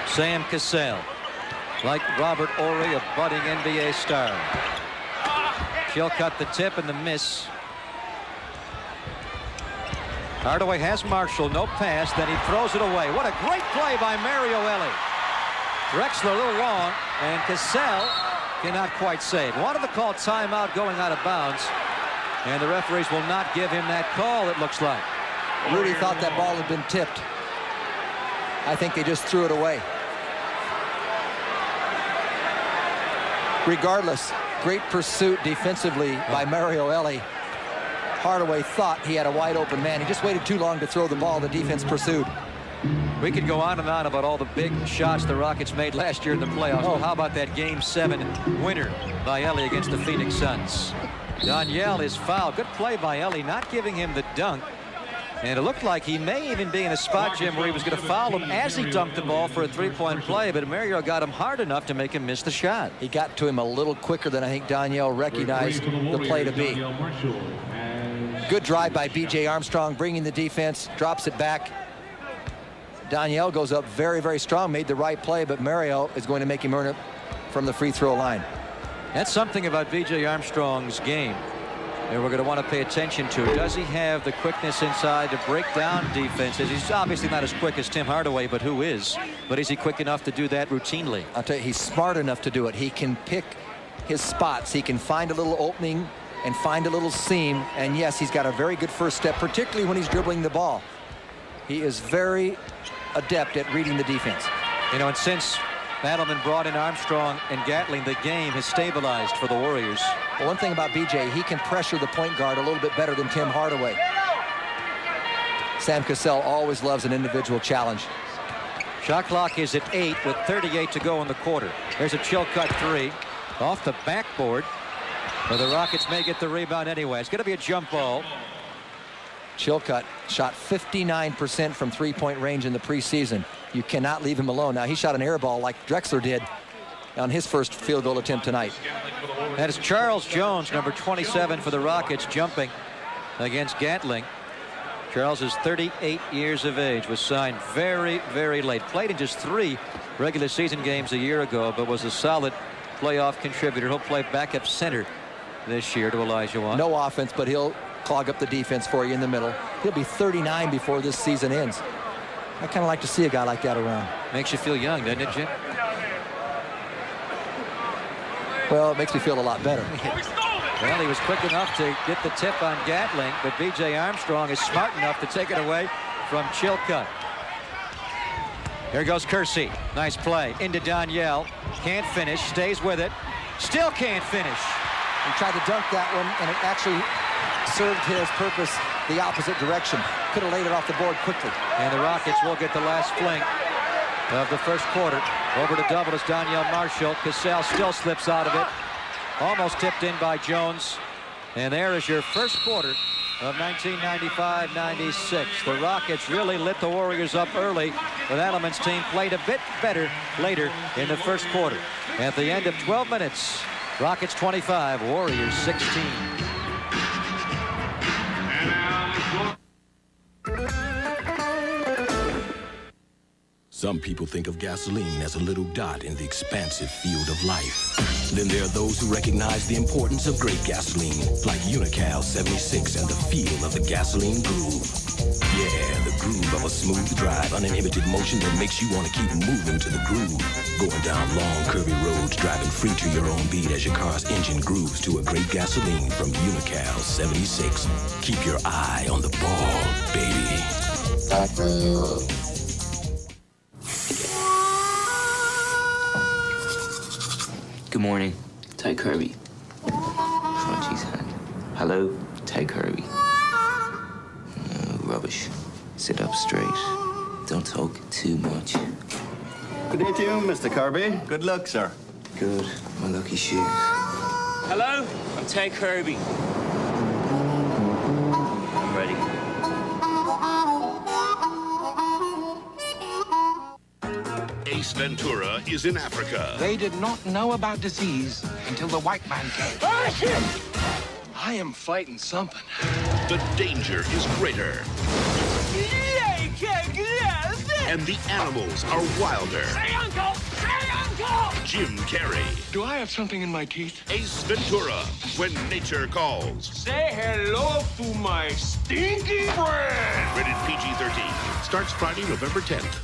Sam Cassell, like Robert Horry, a budding NBA star. Chilcutt the tip and the miss. Hardaway has Marshall, no pass, then he throws it away. What a great play by Mario Elie. Drexler a little long, and Cassell cannot quite save. Wanted to call timeout going out of bounds, and the referees will not give him that call, it looks like. Rudy thought that ball had been tipped. I think they just threw it away. Regardless, great pursuit defensively by Mario Elie. Hardaway thought he had a wide open man. He just waited too long to throw the ball. The defense pursued. We could go on and on about all the big shots the Rockets made last year in the playoffs. Oh. How about that Game 7 winner by Elie against the Phoenix Suns? Danielle is fouled. Good play by Elie, not giving him the dunk. And it looked like he may even be in a spot, Jim, where he was going to foul him as he dunked the ball for a 3-point play, but Mario got him hard enough to make him miss the shot. He got to him a little quicker than I think Danielle recognized the play to be. Good drive by B.J. Armstrong, bringing the defense, drops it back. Danielle goes up very, very strong, made the right play, but Mario is going to make him earn it from the free throw line. That's something about B.J. Armstrong's game and we're going to want to pay attention to. Does he have the quickness inside to break down defenses? He's obviously not as quick as Tim Hardaway, but who is? But is he quick enough to do that routinely? I'll tell you, he's smart enough to do it. He can pick his spots. He can find a little opening and find a little seam. And yes, he's got a very good first step, particularly when he's dribbling the ball. He is very adept at reading the defense. You know, and since Adelman brought in Armstrong and Gatling, the game has stabilized for the Warriors. Well, one thing about BJ, he can pressure the point guard a little bit better than Tim Hardaway. Sam Cassell always loves an individual challenge. Shot clock is at 8 with 38 to go in the quarter. There's a Chilcutt three off the backboard, but the Rockets may get the rebound anyway. It's going to be a jump ball. Chilcutt shot 59% from three-point range in the preseason. You cannot leave him alone. Now, he shot an air ball like Drexler did, on his first field goal attempt tonight. That is Charles Jones, number 27 for the Rockets, jumping against Gatling. Charles is 38 years of age, was signed very, very late. Played in just 3 regular season games a year ago, but was a solid playoff contributor. He'll play backup center this year to Olajuwon. No offense, but he'll clog up the defense for you in the middle. He'll be 39 before this season ends. I kind of like to see a guy like that around. Makes you feel young, doesn't it, Jim? Well, it makes me feel a lot better. Well, he was quick enough to get the tip on Gatling, but B.J. Armstrong is smart enough to take it away from Chilcutt. Here goes Kersey. Nice play. Into Danielle. Can't finish. Stays with it. Still can't finish. He tried to dunk that one, and it actually served his purpose the opposite direction. Could have laid it off the board quickly. And the Rockets will get the last fling of the first quarter. Over to double is Danielle Marshall. Cassell still slips out of it. Almost tipped in by Jones. And there is your first quarter of 1995-96. The Rockets really lit the Warriors up early, but Adelman's team played a bit better later in the first quarter. At the end of 12 minutes, Rockets 25, Warriors 16. Some people think of gasoline as a little dot in the expansive field of life. Then there are those who recognize the importance of great gasoline, like Unical 76 and the feel of the gasoline groove. Yeah, the groove of a smooth drive, uninhibited motion that makes you want to keep moving to the groove. Going down long, curvy roads, driving free to your own beat as your car's engine grooves to a great gasoline from Unical 76. Keep your eye on the ball, baby. Good morning, Ted Kirby. Oh, geez, hello, Ted Kirby. Rubbish. Sit up straight. Don't talk too much. Good day to you, Mr. Kirby. Good luck, sir. Good. My lucky shoes. Hello, I'm Ted Kirby. I'm ready. Ace Ventura is in Africa. They did not know about disease until the white man came. I am fighting something. The danger is greater. And the animals are wilder. Say, Uncle! Say, Uncle! Jim Carrey. Do I have something in my teeth? Ace Ventura, When Nature Calls. Say hello to my stinky friend! Rated PG-13. Starts Friday, November 10th.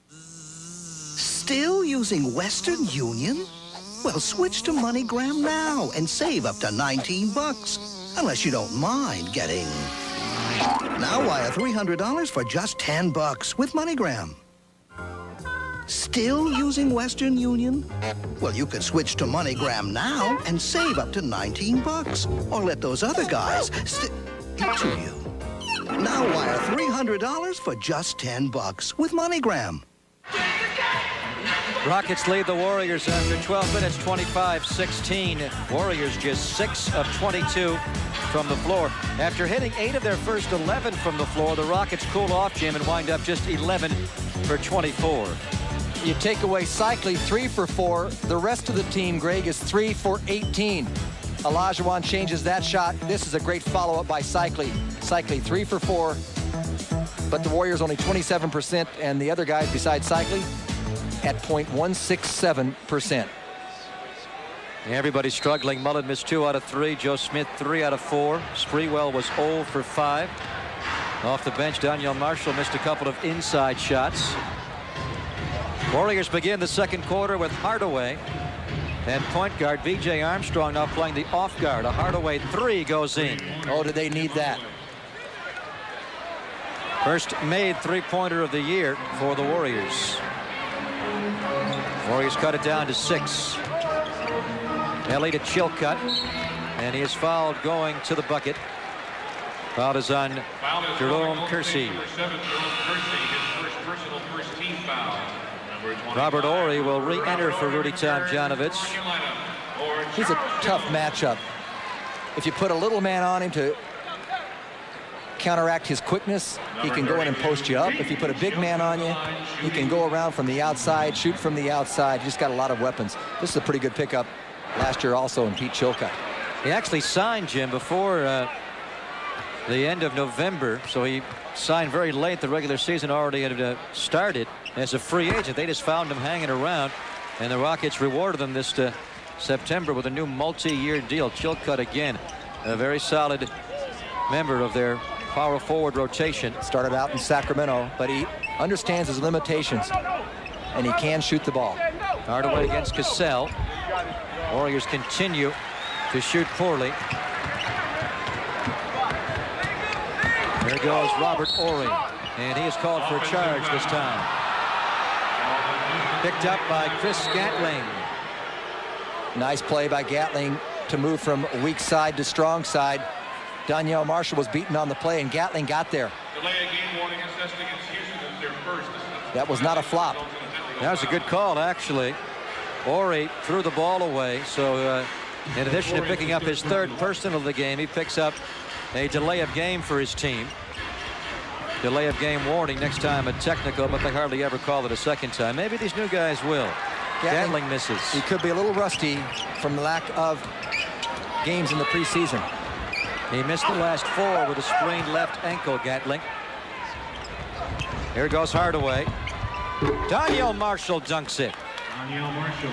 Still using Western Union? Well, switch to MoneyGram now and save up to $19. Unless you don't mind getting... Now wire $300 for just $10 with MoneyGram. Still using Western Union? Well, you could switch to MoneyGram now and save up to $19. Or let those other guys to you. Now wire $300 for just $10 with MoneyGram. Rockets lead the Warriors after 12 minutes, 25-16. Warriors just 6 of 22 from the floor. After hitting 8 of their first 11 from the floor, the Rockets cool off, Jim, and wind up just 11 for 24. You take away Cycli, 3 for 4. The rest of the team, Greg, is 3 for 18. Olajuwon changes that shot. This is a great follow-up by Cycli. Cycli, 3 for 4. But the Warriors only 27%, and the other guys besides Cycli at .167%. Everybody's struggling. Mullen missed 2 out of 3. Joe Smith 3 out of 4. Sprewell was 0 for 5. Off the bench, Danielle Marshall missed a couple of inside shots. Warriors begin the second quarter with Hardaway and point guard B.J. Armstrong now playing the off guard. A Hardaway 3 goes in. Oh, did they need that? First made three-pointer of the year for the Warriors. Warriors cut it down to 6. Ellie to Chilcutt, and he is fouled going to the bucket. Foul is on Jerome Kersey. Robert Horry will re-enter for Rudy Tomjanovich. He's a tough matchup. If you put a little man on him to counteract his quickness, he can go in and post you up. If you put a big man on you, he can go around from the outside, shoot from the outside. He's got a lot of weapons. This is a pretty good pickup last year also in Pete Chilcutt. He actually signed, Jim, before the end of November, so he signed very late. The regular season already had started as a free agent. They just found him hanging around, and the Rockets rewarded him this September with a new multi-year deal. Chilcutt, again, a very solid member of their power forward rotation. Started out in Sacramento, but he understands his limitations, and he can shoot the ball. Hardaway against Cassell. Warriors continue to shoot poorly. There goes Robert Horry, and he is called for a charge this time. Picked up by Chris Gatling. Nice play by Gatling to move from weak side to strong side. Donyell Marshall was beaten on the play, and Gatling got there. That was not a flop. That was a good call, actually. Horry threw the ball away, so in addition to picking up his third personal of the game, he picks up a delay of game for his team. Delay of game warning, next time a technical, but they hardly ever call it a second time. Maybe these new guys will. Gatling misses. He could be a little rusty from the lack of games in the preseason. He missed the last 4 with a sprained left ankle, Gatling. Here goes Hardaway. Donyell Marshall dunks it. Donyell Marshall.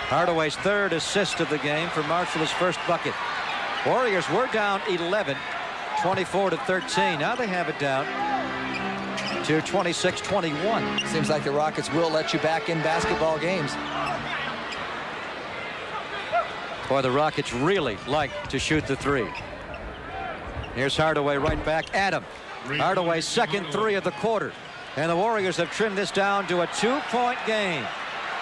Hardaway's third assist of the game for Marshall's first bucket. Warriors were down 11, 24-13. Now they have it down to 26-21. Seems like the Rockets will let you back in basketball games. Boy, the Rockets really like to shoot the three. Here's Hardaway right back at him. Hardaway's second 3 of the quarter. And the Warriors have trimmed this down to a 2-point game.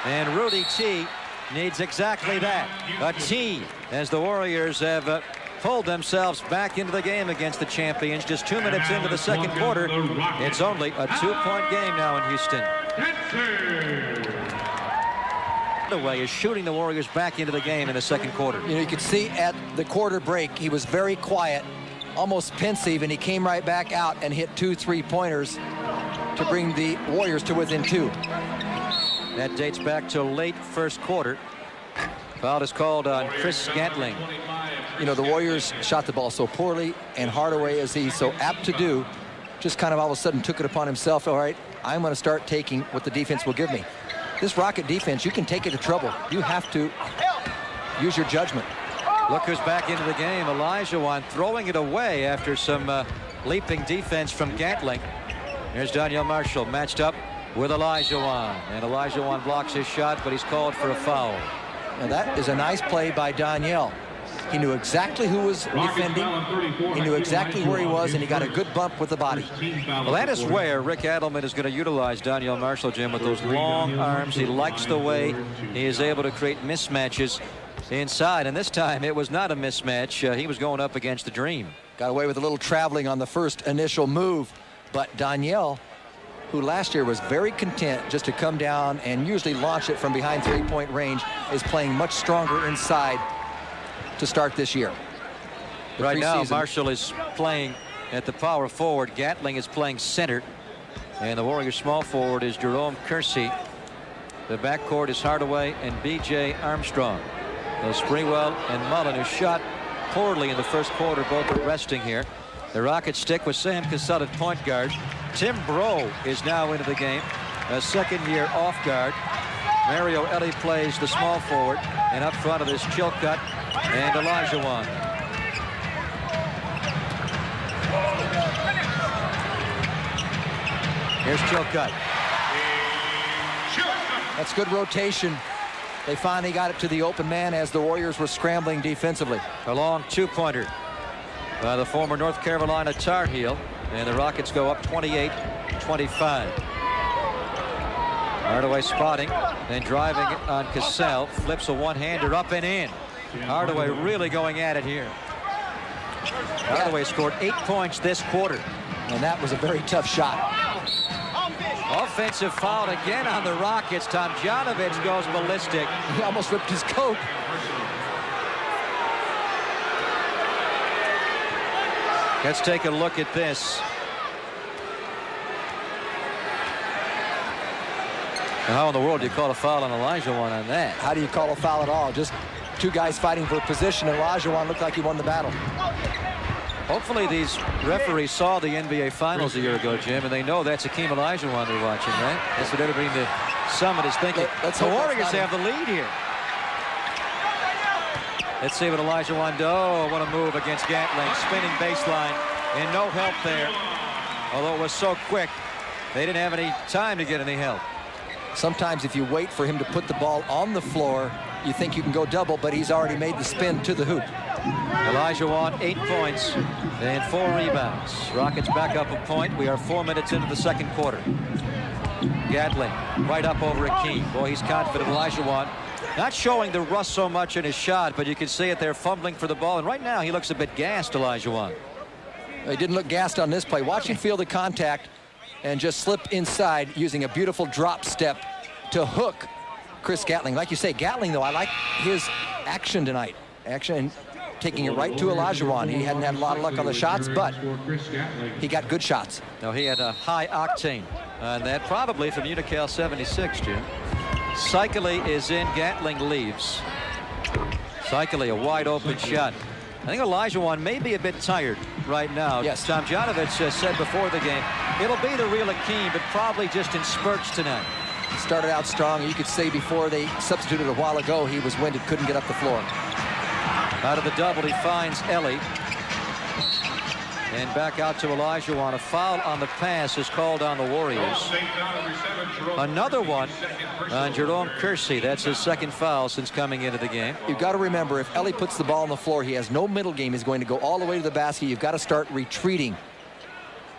And Rudy T needs exactly that, a T, as the Warriors have pulled themselves back into the game against the champions. Just 2 minutes into the second quarter, it's only a 2-point game now in Houston. Hardaway is shooting the Warriors back into the game in the second quarter. You know, you could see at the quarter break, he was very quiet, almost pensive, and he came right back out and hit 2 3-pointers to bring the Warriors to within 2. That dates back to late first quarter. Foul is called on Chris Gatling. You know, the Warriors shot the ball so poorly, and Hardaway, as he's so apt to do, just kind of all of a sudden took it upon himself. All right, I'm going to start taking what the defense will give me. This Rocket defense, you can take it to trouble. You have to use your judgment. Look who's back into the game. Olajuwon throwing it away after some leaping defense from Gatling. Here's Donyell Marshall matched up with Olajuwon. And Olajuwon blocks his shot, but he's called for a foul. Now that is a nice play by Donyell. He knew exactly who was defending. He knew exactly where he was, and he got a good bump with the body. Well, that is where Rick Adelman is going to utilize Donyell Marshall, Jim, with those long arms. He likes the way he is able to create mismatches inside, and this time it was not a mismatch. He was going up against the Dream. Got away with a little traveling on the first initial move, but Donyell, who last year was very content just to come down and usually launch it from behind 3-point range, is playing much stronger inside to start this year. Right now, Marshall is playing at the power forward. Gatling is playing center. And the Warriors small forward is Jerome Kersey. The backcourt is Hardaway and B.J. Armstrong. Sprewell and Mullen, who shot poorly in the first quarter, both are resting here. The Rockets stick with Sam Cassell at point guard. Tim Brough is now into the game, a second-year off guard. Mario Elie plays the small forward, and up front of this Chilcutt and Olajuwon. Here's Chilcutt. That's good rotation. They finally got it to the open man as the Warriors were scrambling defensively. A long 2-pointer by the former North Carolina Tar Heel, and the Rockets go up 28-25. Hardaway spotting, then driving on Cassell, flips a one-hander up and in. Hardaway really going at it here. Hardaway scored 8 points this quarter. And that was a very tough shot. Offensive foul again on the Rockets. Tomjanovich goes ballistic. He almost ripped his coat. Let's take a look at this. Now, how in the world do you call a foul on Olajuwon on that? How do you call a foul at all? Just two guys fighting for position, and Olajuwon looked like he won the battle. Hopefully these referees saw the NBA Finals a year ago, Jim, and they know that's Hakeem Olajuwon they're watching, right? That's what everybody in the Summit is thinking. The Warriors have the lead here. Let's see what Olajuwon does. Oh, what a move against Gatling. Spinning baseline, and no help there. Although it was so quick, they didn't have any time to get any help. Sometimes if you wait for him to put the ball on the floor, you think you can go double, but he's already made the spin to the hoop. Olajuwon, 8 points and 4 rebounds. Rockets back up a point. We are 4 minutes into the second quarter. Gatling right up over Hakeem. Boy, he's confident. Olajuwon not showing the rust so much in his shot, but you can see it there, fumbling for the ball. And right now he looks a bit gassed, Olajuwon. He didn't look gassed on this play. Watch him feel the contact and just slip inside using a beautiful drop step to hook Chris Gatling. Like you say, Gatling, though, I like his action tonight. Action, taking it right to Olajuwon. He hadn't had a lot of luck on the shots, but he got good shots. No, he had a high octane on that, probably from Unical 76, Jim. Cycli is in, Gatling leaves. Cycli, a wide open shot. I think Olajuwon may be a bit tired right now. Yes. Tomjanovich said before the game, it'll be the real Hakeem, but probably just in spurts tonight. Started out strong. You could say before they substituted a while ago, he was winded, couldn't get up the floor. Out of the double, he finds Ellie. And back out to Olajuwon. A foul on the pass is called on the Warriors. Another one on Jerome Kersey. That's his second foul since coming into the game. You've got to remember, if Ellie puts the ball on the floor, he has no middle game. He's going to go all the way to the basket. You've got to start retreating.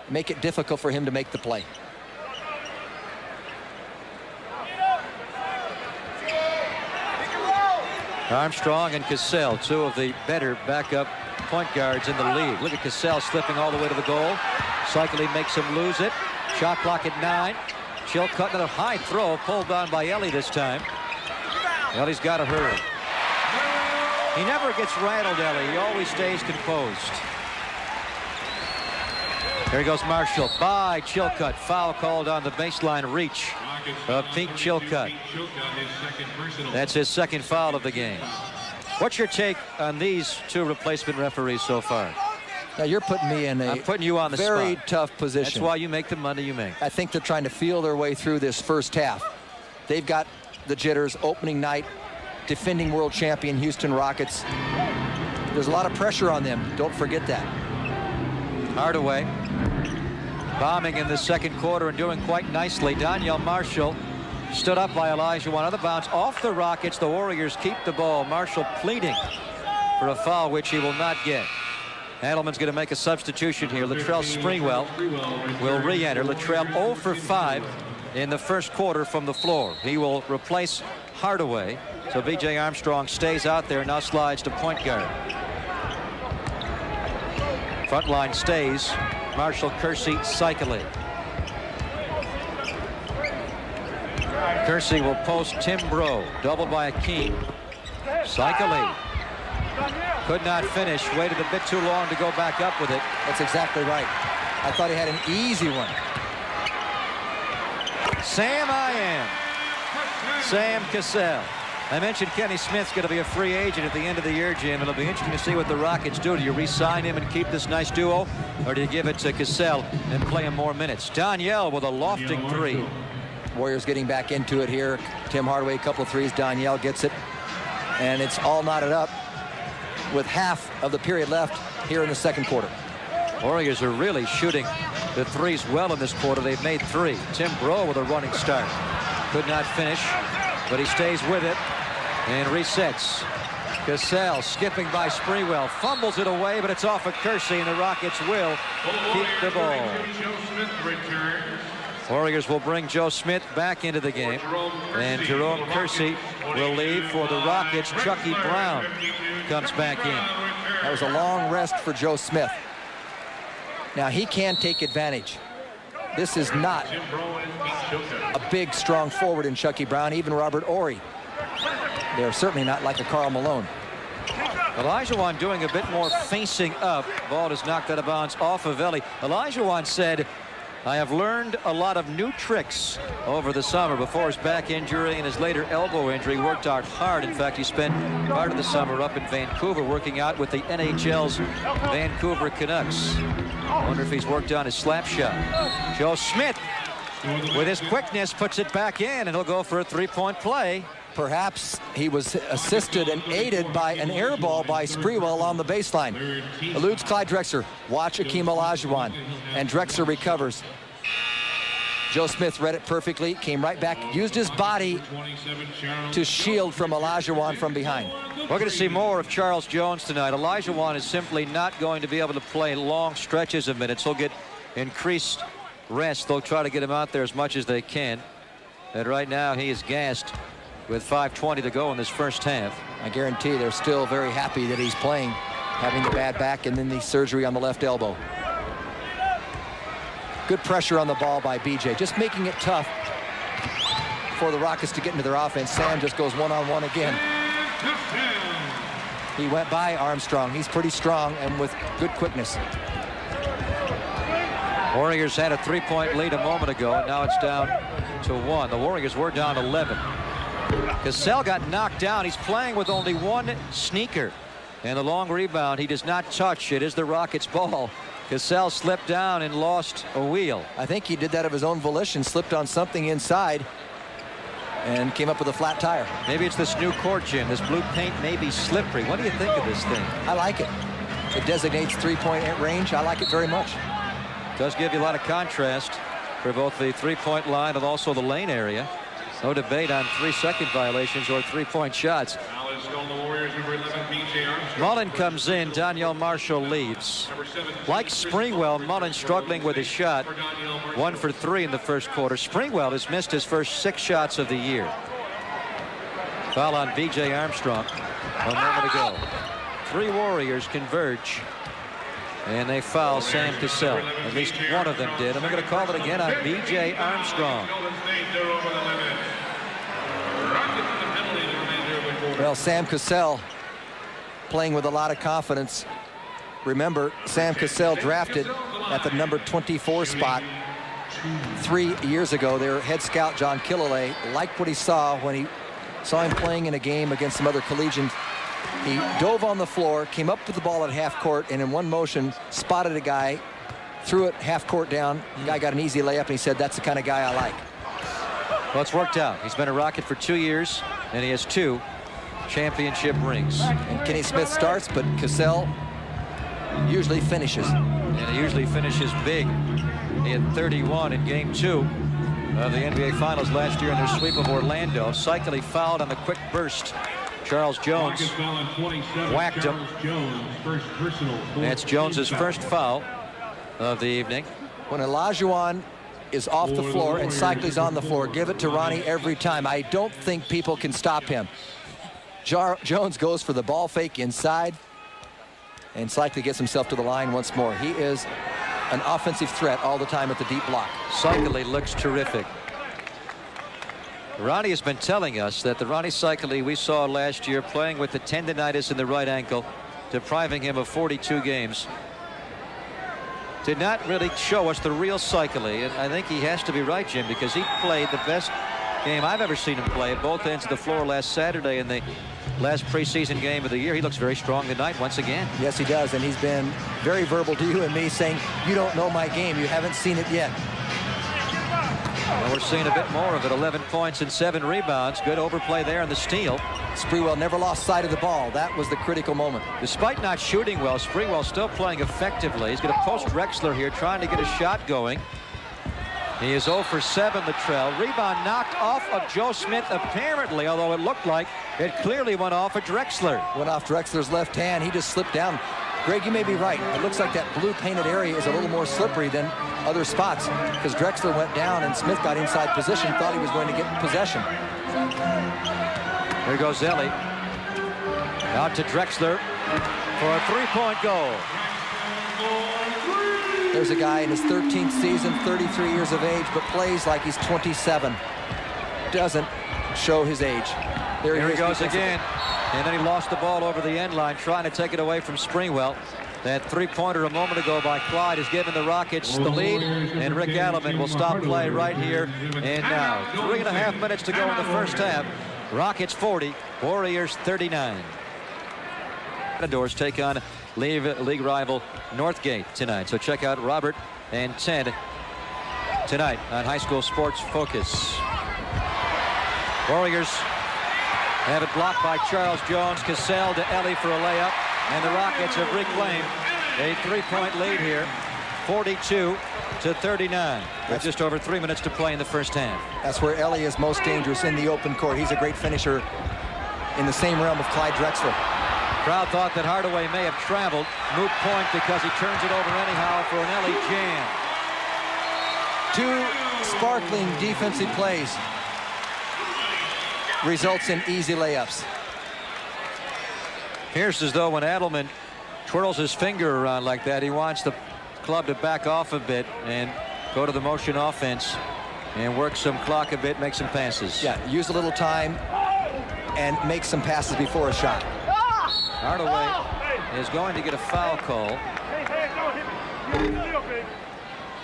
Make it difficult for him to make the play. Armstrong and Cassell, two of the better backup point guards in the league. Look at Cassell slipping all the way to the goal. Cycli makes him lose it. Shot clock at 9. Chilcutt, another high throw, pulled down by Ellie this time. Ellie's got to hurry. He never gets rattled, Ellie. He always stays composed. There he goes, Marshall by Chilcutt. Foul called on the baseline reach of Pete Chilcutt. That's his second foul of the game. What's your take on these two replacement referees so far? Now you're putting me in I'm putting you on the very spot. tough position. That's why you make the money you make. I think they're trying to feel their way through this first half. They've got the jitters. Opening night, defending world champion Houston Rockets. There's a lot of pressure on them. Don't forget that. Hardaway bombing in the second quarter and doing quite nicely. Daniel Marshall stood up by Olajuwon. Out of bounds off the Rockets. The Warriors keep the ball. Marshall pleading for a foul, which he will not get. Adelman's going to make a substitution here. Latrell Sprewell will re-enter. Latrell 0 for 5 in the first quarter from the floor. He will replace Hardaway. So B.J. Armstrong stays out there, now slides to point guard. Front line stays. Marshall, Kersey, Cycli. Kersey will post Tim Bro. Doubled by Hakeem. Cycli. Could not finish. Waited a bit too long to go back up with it. That's exactly right. I thought he had an easy one. Sam Cassell. I mentioned Kenny Smith's going to be a free agent at the end of the year, Jim. It'll be interesting to see what the Rockets do. Do you re-sign him and keep this nice duo, or do you give it to Cassell and play him more minutes? Danielle with a lofting three. Warriors getting back into it here. Tim Hardaway, a couple of threes. Danielle gets it, and it's all knotted up with half of the period left here in the second quarter. Warriors are really shooting the threes well in this quarter. They've made 3. Tim Bro with a running start. Could not finish, but he stays with it and resets. Cassell skipping by Sprewell, fumbles it away, but it's off of Kersey, and the Rockets will keep the ball. Warriors will bring Joe Smith back into the game, and Jerome Kersey will leave for the Rockets. Chucky Brown comes back in. That was a long rest for Joe Smith. Now he can take advantage. This is not a big, strong forward in Chucky Brown, even Robert Horry. They're certainly not like a Karl Malone. Olajuwon doing a bit more facing up. Ball is knocked out of bounds off of Ellie. Olajuwon said, I have learned a lot of new tricks over the summer. Before his back injury and his later elbow injury, worked out hard. In fact, he spent part of the summer up in Vancouver working out with the NHL's Vancouver Canucks. I wonder if he's worked on his slap shot. Joe Smith, with his quickness, puts it back in, and he'll go for a three-point play. Perhaps he was assisted and aided by an air ball by Sprewell on the baseline. Eludes Clyde Drexler. Watch Hakeem Olajuwon. And Drexler recovers. Joe Smith read it perfectly. Came right back. Used his body to shield from Olajuwon from behind. We're going to see more of Charles Jones tonight. Olajuwon is simply not going to be able to play long stretches of minutes. He'll get increased rest. They'll try to get him out there as much as they can. And right now he is gassed with 5:20 to go in this first half. I guarantee they're still very happy that he's playing, having the bad back and then the surgery on the left elbow. Good pressure on the ball by BJ, just making it tough for the Rockets to get into their offense. Sam just goes one-on-one again. He went by Armstrong. He's pretty strong and with good quickness. Warriors had a three-point lead a moment ago, and now it's down to 1. The Warriors were down 11. Cassell got knocked down. He's playing with only one sneaker. And the long rebound, he does not touch. It is the Rockets' ball. Cassell slipped down and lost a wheel. I think he did that of his own volition, slipped on something inside and came up with a flat tire. Maybe it's this new court, Jim. This blue paint may be slippery. What do you think of this thing? I like it. It designates three-point range. I like it very much. It does give you a lot of contrast for both the three-point line and also the lane area. No debate on 3-second violations or three-point shots. Mullen comes in. Donyell Marshall leaves. Like Springwell, Mullen struggling with his shot. 1 for 3 in the first quarter. Springwell has missed his first 6 shots of the year. Foul on B.J. Armstrong a moment ago. 3 Warriors converge. And they foul Sam Cassell. At least one of them did. And they're going to call it again on B.J. Armstrong. Well, Sam Cassell playing with a lot of confidence. Remember, Sam Cassell drafted at the number 24 spot 3 years ago. Their head scout, John Killalay, liked what he saw when he saw him playing in a game against some other collegians. He dove on the floor, came up with the ball at half court, and in one motion spotted a guy, threw it half court down. The guy got an easy layup, and he said, that's the kind of guy I like. Well, it's worked out. He's been a Rocket for 2 years, and he has 2 championship rings. And Kenny Smith starts, but Cassell usually finishes. And he usually finishes big. He had 31 in Game 2 of the NBA Finals last year in their sweep of Orlando. Cycling fouled on the quick burst. Charles Jones whacked him. That's Jones's first foul of the evening. When Olajuwon is off the floor and Cycling's on the floor, give it to Ronnie every time. I don't think people can stop him. Jones goes for the ball fake inside, and Cycling gets himself to the line once more. He is an offensive threat all the time at the deep block. Cycling looks terrific. Ronnie has been telling us that the Ronnie Cycling we saw last year playing with the tendonitis in the right ankle, depriving him of 42 games, did not really show us the real Cycling. And I think he has to be right, Jim, because he played the best game I've ever seen him play at both ends of the floor last Saturday in the last preseason game of the year. He looks very strong tonight once again. Yes, he does, and he's been very verbal to you and me, saying, you don't know my game. You haven't seen it yet. Well, we're seeing a bit more of it. 11 points and 7 rebounds. Good overplay there in the steal. Sprewell never lost sight of the ball. That was the critical moment. Despite not shooting well, Sprewell still playing effectively. He's going to post Drexler here, trying to get a shot going. He is 0 for 7, Latrell. Rebound knocked off of Joe Smith, apparently, although it looked like it clearly went off of Drexler. Went off Drexler's left hand. He just slipped down. Greg, you may be right. It looks like that blue painted area is a little more slippery than other spots, because Drexler went down and Smith got inside position, thought he was going to get possession. Here goes Ellie. Out to Drexler for a 3-point goal. There's a guy in his 13th season, 33 years of age, but plays like he's 27. Doesn't show his age. There he goes again. And then he lost the ball over the end line, trying to take it away from Springwell. That three-pointer a moment ago by Clyde has given the Rockets the lead, and Rick Adelman will stop play right here and now. 3.5 minutes to go in the first half. Rockets 40, Warriors 39. Matadors take on league rival Northgate tonight. So check out Robert and Ted tonight on High School Sports Focus. Warriors have it blocked by Charles Jones. Cassell to Ellie for a layup. And the Rockets have reclaimed a three-point lead here, 42-39. With just over 3 minutes to play in the first half. That's where Ellie is most dangerous, in the open court. He's a great finisher in the same realm of Clyde Drexler. Crowd thought that Hardaway may have traveled. Moot point because he turns it over anyhow for an Ellie jam. 2 sparkling defensive plays results in easy layups. Here's as though when Adelman twirls his finger around like that, he wants the club to back off a bit and go to the motion offense and work some clock a bit, make some passes. Yeah, use a little time and make some passes before a shot. Hardaway is going to get a foul call.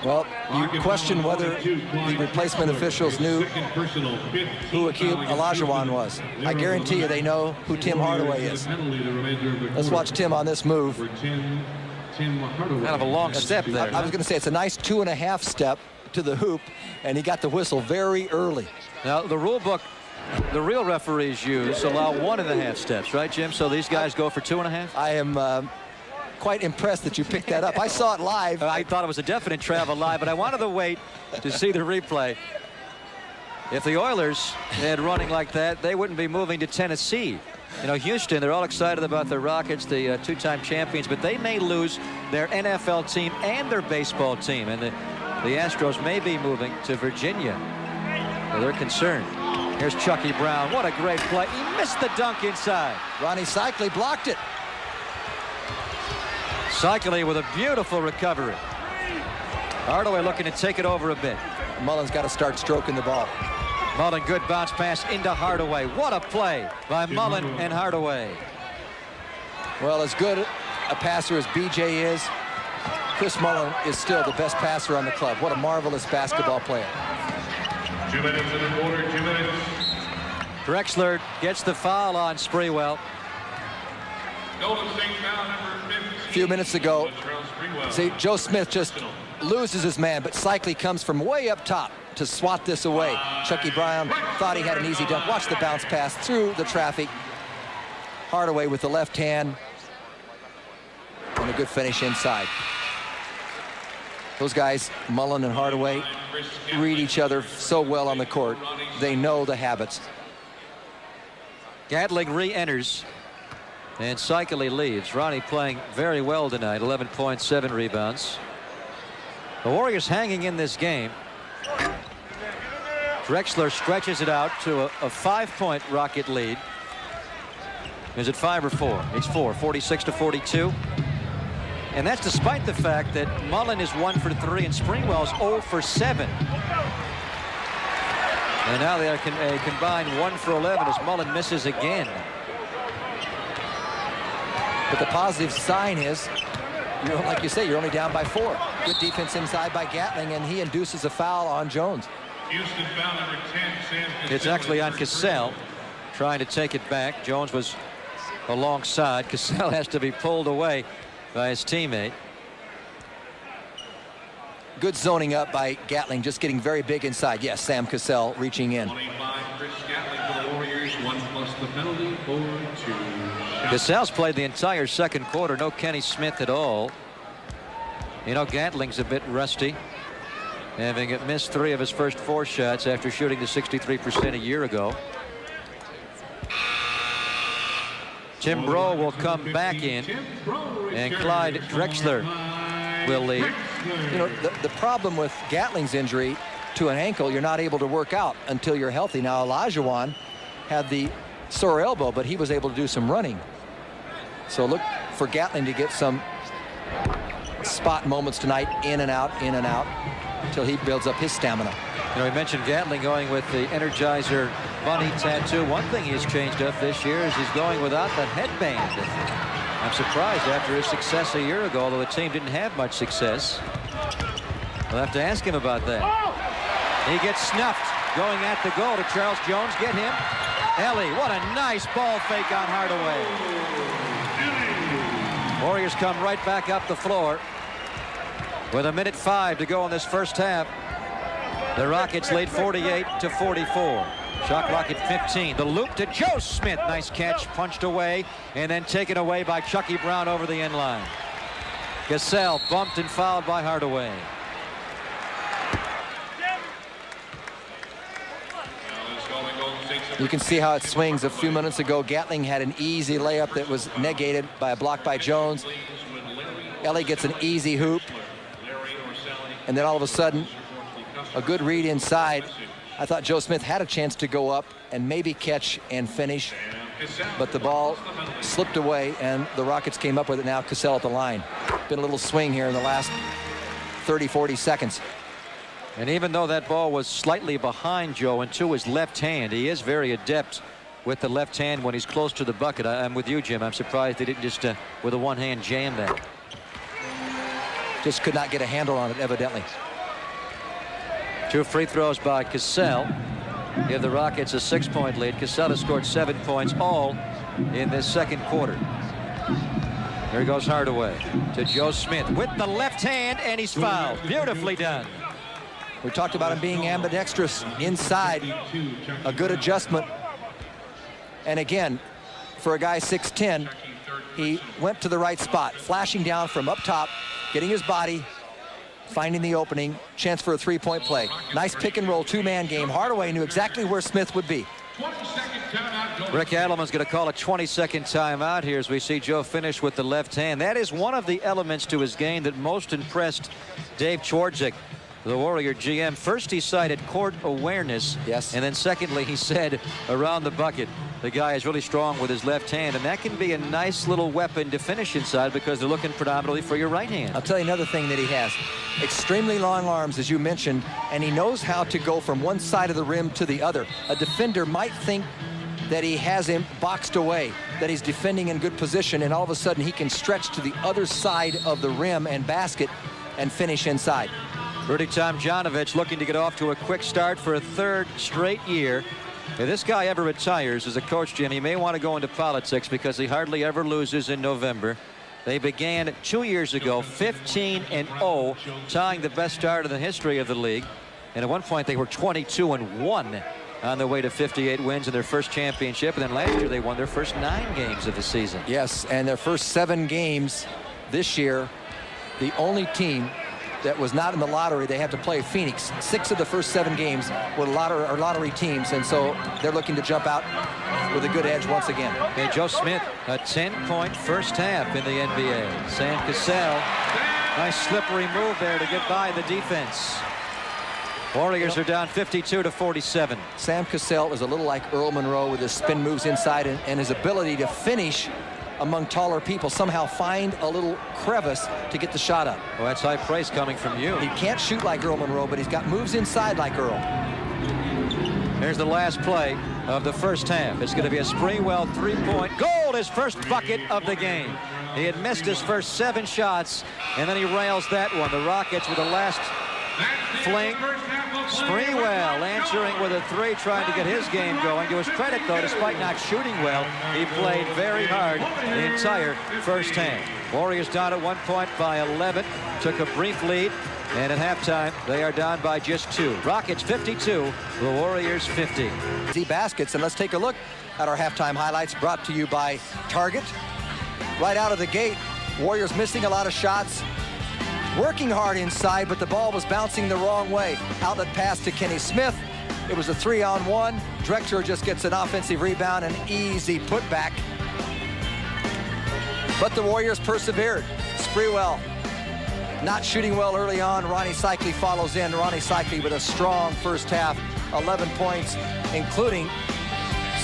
Well, you question whether the replacement officials knew who Hakeem Olajuwon was. I guarantee you they know who Tim Hardaway is. Let's watch Tim on this move. Kind of a long step there. I was going to say it's a nice 2.5 step to the hoop, and he got the whistle very early. Now, the rule book, the real referees use allow 1.5 steps, right, Jim? So these guys go for 2.5? I am quite impressed that you picked that up. I saw it live. I thought it was a definite travel live, but I wanted to wait to see the replay. If the Oilers had running like that, they wouldn't be moving to Tennessee. You know, Houston, they're all excited about the Rockets, the two-time champions, but they may lose their NFL team and their baseball team, and the Astros may be moving to Virginia. So they're concerned. Here's Chucky Brown. What a great play. He missed the dunk inside. Ronnie Cycli blocked it. Cycli with a beautiful recovery. Hardaway looking to take it over a bit. Mullen's got to start stroking the ball. Mullen, good bounce pass into Hardaway. What a play by Mullen and Hardaway. Well, as good a passer as BJ is, Chris Mullen is still the best passer on the club. What a marvelous basketball player. 2 minutes in the quarter, 2 minutes. Drexler gets the foul on Sprewell. Golden State foul number 15. A few minutes ago, see, Joe Smith just loses his man, but Cycli comes from way up top to swat this away. Chucky Brown thought he had an easy dunk. Watch the bounce pass through the traffic. Hardaway with the left hand. And a good finish inside. Those guys, Mullen and Hardaway, read each other so well on the court. They know the habits. Gatling re-enters. And Cycli leaves. Ronnie playing very well tonight. 11.7 rebounds. The Warriors hanging in this game. Drexler stretches it out to a 5-point Rocket lead. Is it 5 or 4? It's 4. 46-42. And that's despite the fact that Mullen is 1 for 3 and Springwell's 0 for 7. And now they are a combined 1 for 11 as Mullen misses again. But the positive sign is, like you say, you're only down by 4. Good defense inside by Gatling, and he induces a foul on Jones. Houston foul number 10, Sam Cassell. It's actually on Cassell, trying to take it back. Jones was alongside. Cassell has to be pulled away by his teammate. Good zoning up by Gatling, just getting very big inside. Yes, Sam Cassell reaching in. 25, Chris Gatling for the Warriors, 1 plus the penalty for 2. Cassell's played the entire second quarter. No Kenny Smith at all. You know, Gatling's a bit rusty, having missed 3 of his first 4 shots after shooting to 63% a year ago. Tim Brough will come back in, and Clyde Drexler will lead. You know, the problem with Gatling's injury to an ankle, you're not able to work out until you're healthy. Now, Olajuwon had the sore elbow, but he was able to do some running. So look for Gatling to get some spot moments tonight, in and out, until he builds up his stamina. You know, we mentioned Gatling going with the Energizer bunny tattoo. One thing he's changed up this year is he's going without the headband. I'm surprised after his success a year ago, although the team didn't have much success. We'll have to ask him about that. He gets snuffed going at the goal. Did Charles Jones get him? Ellie, what a nice ball fake on Hardaway. Warriors come right back up the floor with 1:05 to go in this first half. The Rockets lead 48-44. Shot clock at 15. The loop to Joe Smith. Nice catch, punched away, and then taken away by Chucky Brown over the end line. Cassell bumped and fouled by Hardaway. You can see how it swings. A few minutes ago, Gatling had an easy layup that was negated by a block by Jones. Ellie gets an easy hoop. And then all of a sudden, a good read inside. I thought Joe Smith had a chance to go up and maybe catch and finish, but the ball slipped away, and the Rockets came up with it now. Cassell at the line. Been a little swing here in the last 30-40 seconds. And even though that ball was slightly behind Joe and to his left hand, he is very adept with the left hand when he's close to the bucket. I'm with you, Jim. I'm surprised they didn't just with a one-hand jam that. Just could not get a handle on it, evidently. 2 free throws by Cassell give the Rockets a 6-point lead. Cassell has scored 7 points, all in this second quarter. Here goes Hardaway to Joe Smith with the left hand, and he's fouled. Beautifully done. We talked about him being ambidextrous inside. A good adjustment. And again, for a guy 6'10", he went to the right spot, flashing down from up top, getting his body, finding the opening, chance for a 3-point play. Nice pick and roll, 2-man game. Hardaway knew exactly where Smith would be. Rick Adelman's going to call a 20-second timeout here as we see Joe finish with the left hand. That is one of the elements to his game that most impressed Dave Twardzik, the Warrior GM. First, he cited court awareness. Yes. And then secondly, he said around the bucket, the guy is really strong with his left hand, and that can be a nice little weapon to finish inside because they're looking predominantly for your right hand. I'll tell you another thing that he has. Extremely long arms, as you mentioned, and he knows how to go from one side of the rim to the other. A defender might think that he has him boxed away, that he's defending in good position, and all of a sudden he can stretch to the other side of the rim and basket and finish inside. Rudy Tomjanovich looking to get off to a quick start for a 3rd straight year. If this guy ever retires as a coach, Jim, he may want to go into politics because he hardly ever loses in November. They began 2 years ago, 15-0, tying the best start in the history of the league. And at one point, they were 22-1 on their way to 58 wins in their first championship. And then last year, they won their first 9 games of the season. Yes, and their first 7 games this year, the only team that was not in the lottery, they have to play Phoenix. 6 of the first 7 games were lottery teams, and so they're looking to jump out with a good edge once again. Okay, Joe Smith, a 10-point first half in the NBA. Sam Cassell, nice slippery move there to get by the defense. Warriors are down 52-47. Sam Cassell is a little like Earl Monroe with his spin moves inside and his ability to finish among taller people, somehow find a little crevice to get the shot up. Well, that's high praise coming from you. He can't shoot like Earl Monroe, but he's got moves inside like Earl. Here's the last play of the first half. It's going to be a Sprewell 3-point goal, his first bucket of the game. He had missed his first 7 shots, and then he rails that one. The Rockets with the last fling. Sprewell answering with a 3, trying to get his game going. To his credit, though, despite not shooting well, he played very hard the entire first half. Warriors down at 1 point by 11. Took a brief lead, and at halftime, they are down by just 2. Rockets 52, the Warriors 50. Z baskets, and let's take a look at our halftime highlights brought to you by Target. Right out of the gate, Warriors missing a lot of shots. Working hard inside, but the ball was bouncing the wrong way. Outlet pass to Kenny Smith. It was a 3-on-1. Drexler just gets an offensive rebound, an easy putback. But the Warriors persevered. Sprewell not shooting well early on. Ronnie Cycli follows in. Ronnie Cycli with a strong first half, 11 points, including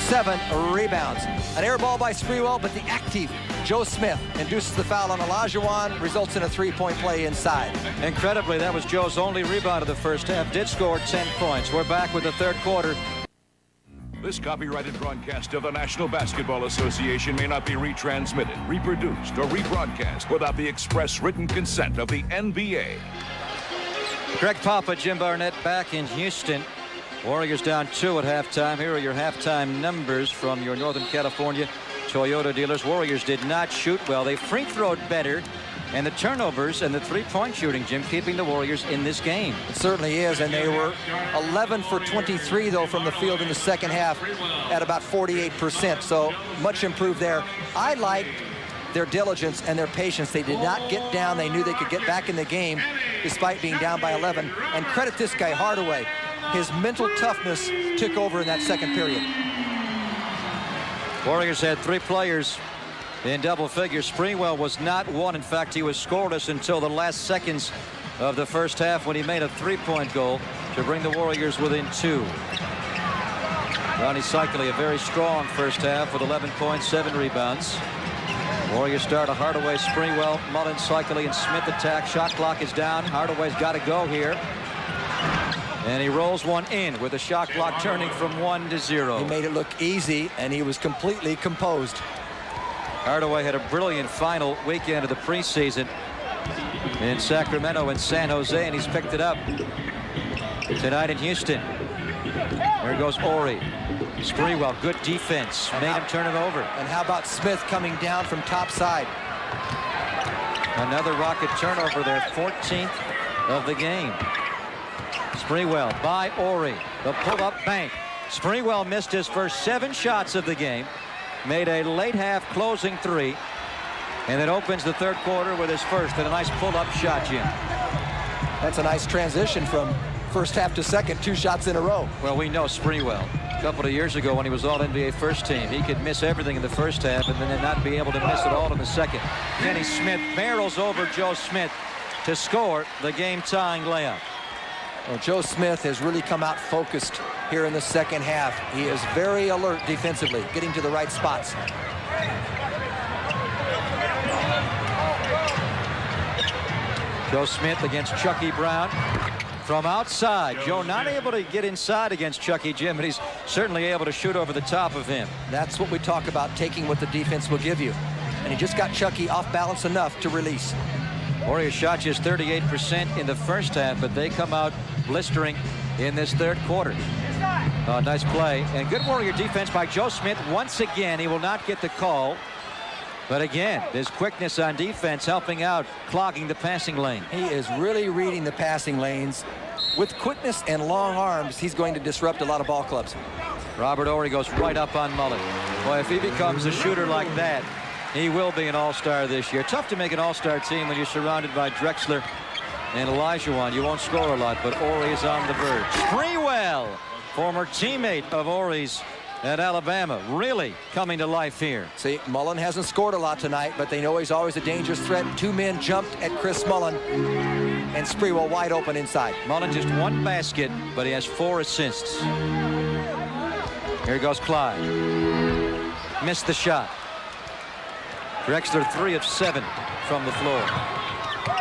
7 rebounds. An air ball by Sprewell, but the active Joe Smith induces the foul on Olajuwon, results in a 3-point play inside. Incredibly, that was Joe's only rebound of the first half. Did score 10 points. We're back with the third quarter. This copyrighted broadcast of the National Basketball Association may not be retransmitted, reproduced, or rebroadcast without the express written consent of the NBA. Greg Papa, Jim Barnett back in Houston. Warriors down 2 at halftime. Here are your halftime numbers from your Northern California Toyota dealers. Warriors did not shoot well. They free throwed better. And the turnovers and the three-point shooting, Jim, keeping the Warriors in this game. It certainly is, and they were 11 for 23, though, from the field in the second half at about 48%, so much improved there. I liked their diligence and their patience. They did not get down. They knew they could get back in the game despite being down by 11. And credit this guy, Hardaway. His mental toughness took over in that second period. Warriors had 3 players in double figures. Sprewell was not one. In fact, he was scoreless until the last seconds of the first half when he made a 3-point goal to bring the Warriors within 2. Ronnie Cycli, a very strong first half with 11 points, 7 rebounds. Warriors start a Hardaway, Sprewell, Mullins, Cycli, and Smith attack. Shot clock is down. Hardaway's got to go here. And he rolls one in with the shot clock turning from 1-0. He made it look easy, and he was completely composed. Hardaway had a brilliant final weekend of the preseason in Sacramento and San Jose, and he's picked it up tonight in Houston. There goes Ori. Sprewell, good defense, made him turn it over. And how about Smith coming down from top side? Another Rocket turnover there, 14th of the game. Sprewell by Ori, the pull-up bank. Sprewell missed his first 7 shots of the game. Made a late half closing 3, and then opens the third quarter with his first and a nice pull-up shot, Jim. That's a nice transition from first half to second, 2 shots in a row. Well, we know Sprewell. A couple of years ago when he was All-NBA first team, he could miss everything in the first half and then not be able to miss it all in the second. Kenny Smith barrels over Joe Smith to score the game-tying layup. Well, Joe Smith has really come out focused here in the second half. He is very alert defensively, getting to the right spots. Joe Smith against Chucky Brown from outside. Joe not able to get inside against Chucky, Jim, but he's certainly able to shoot over the top of him. That's what we talk about, taking what the defense will give you. And he just got Chucky off balance enough to release. Warriors shot just 38% in the first half, but they come out blistering in this third quarter. Nice play and good Warrior defense by Joe Smith. Once again, he will not get the call, but again, his quickness on defense helping out, clogging the passing lane. He is really reading the passing lanes. With quickness and long arms, he's going to disrupt a lot of ball clubs. Robert Horry goes right up on Mullen. Boy, if he becomes a shooter like that, he will be an all-star this year. Tough to make an all-star team when you're surrounded by Drexler and Olajuwon. You won't score a lot, but Horry is on the verge. Sprewell, former teammate of Horry's at Alabama, really coming to life here. See, Mullen hasn't scored a lot tonight, but they know he's always a dangerous threat. 2 men jumped at Chris Mullen, and Sprewell wide open inside. Mullen just 1 basket, but he has 4 assists. Here goes Clyde. Missed the shot. Drexler 3 of 7 from the floor.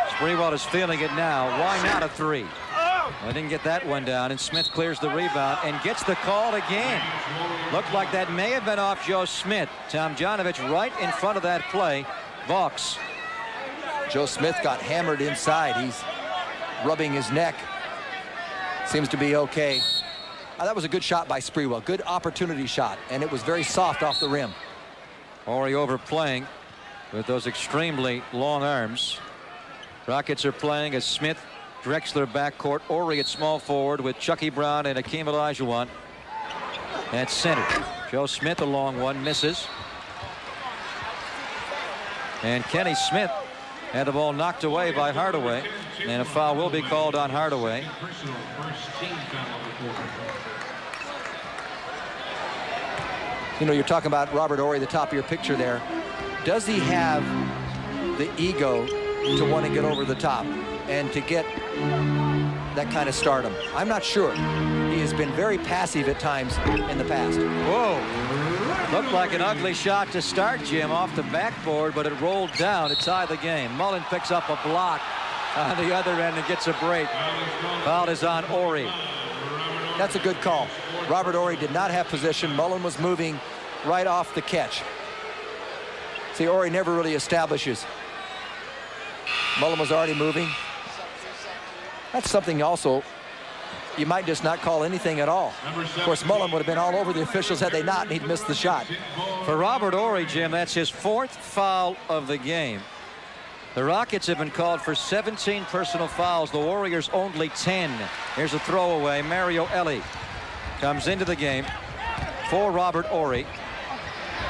Sprewell is feeling it now. Why not a 3? I didn't get that one down, and Smith clears the rebound and gets the call again. Looked like that may have been off Joe Smith. Tomjanovich right in front of that play. Vaughs. Joe Smith got hammered inside. He's rubbing his neck. Seems to be okay. That was a good shot by Sprewell. Good opportunity shot, and it was very soft off the rim. Horry overplaying with those extremely long arms. Rockets are playing as Smith, Drexler backcourt, Horry at small forward with Chucky Brown and Hakeem Olajuwon at center. Joe Smith a long one, misses. And Kenny Smith had the ball knocked away by Hardaway, and a foul will be called on Hardaway. You know, you're talking about Robert Horry, the top of your picture there. Does he have the ego to want to get over the top and to get that kind of stardom? I'm not sure. He has been very passive at times in the past. Whoa. Looked like an ugly shot to start, Jim, off the backboard, but it rolled down to tie the game. Mullen picks up a block on the other end and gets a break. Foul is on Horry. That's a good call. Robert Horry did not have position. Mullen was moving right off the catch. See, Horry never really establishes. Mullen was already moving. That's something also you might just not call anything at all. Of course, Mullen would have been all over the officials had they not, and he'd missed the shot. For Robert Horry, Jim, that's his 4th foul of the game. The Rockets have been called for 17 personal fouls. The Warriors only 10. Here's a throwaway. Mario Elie comes into the game for Robert Horry.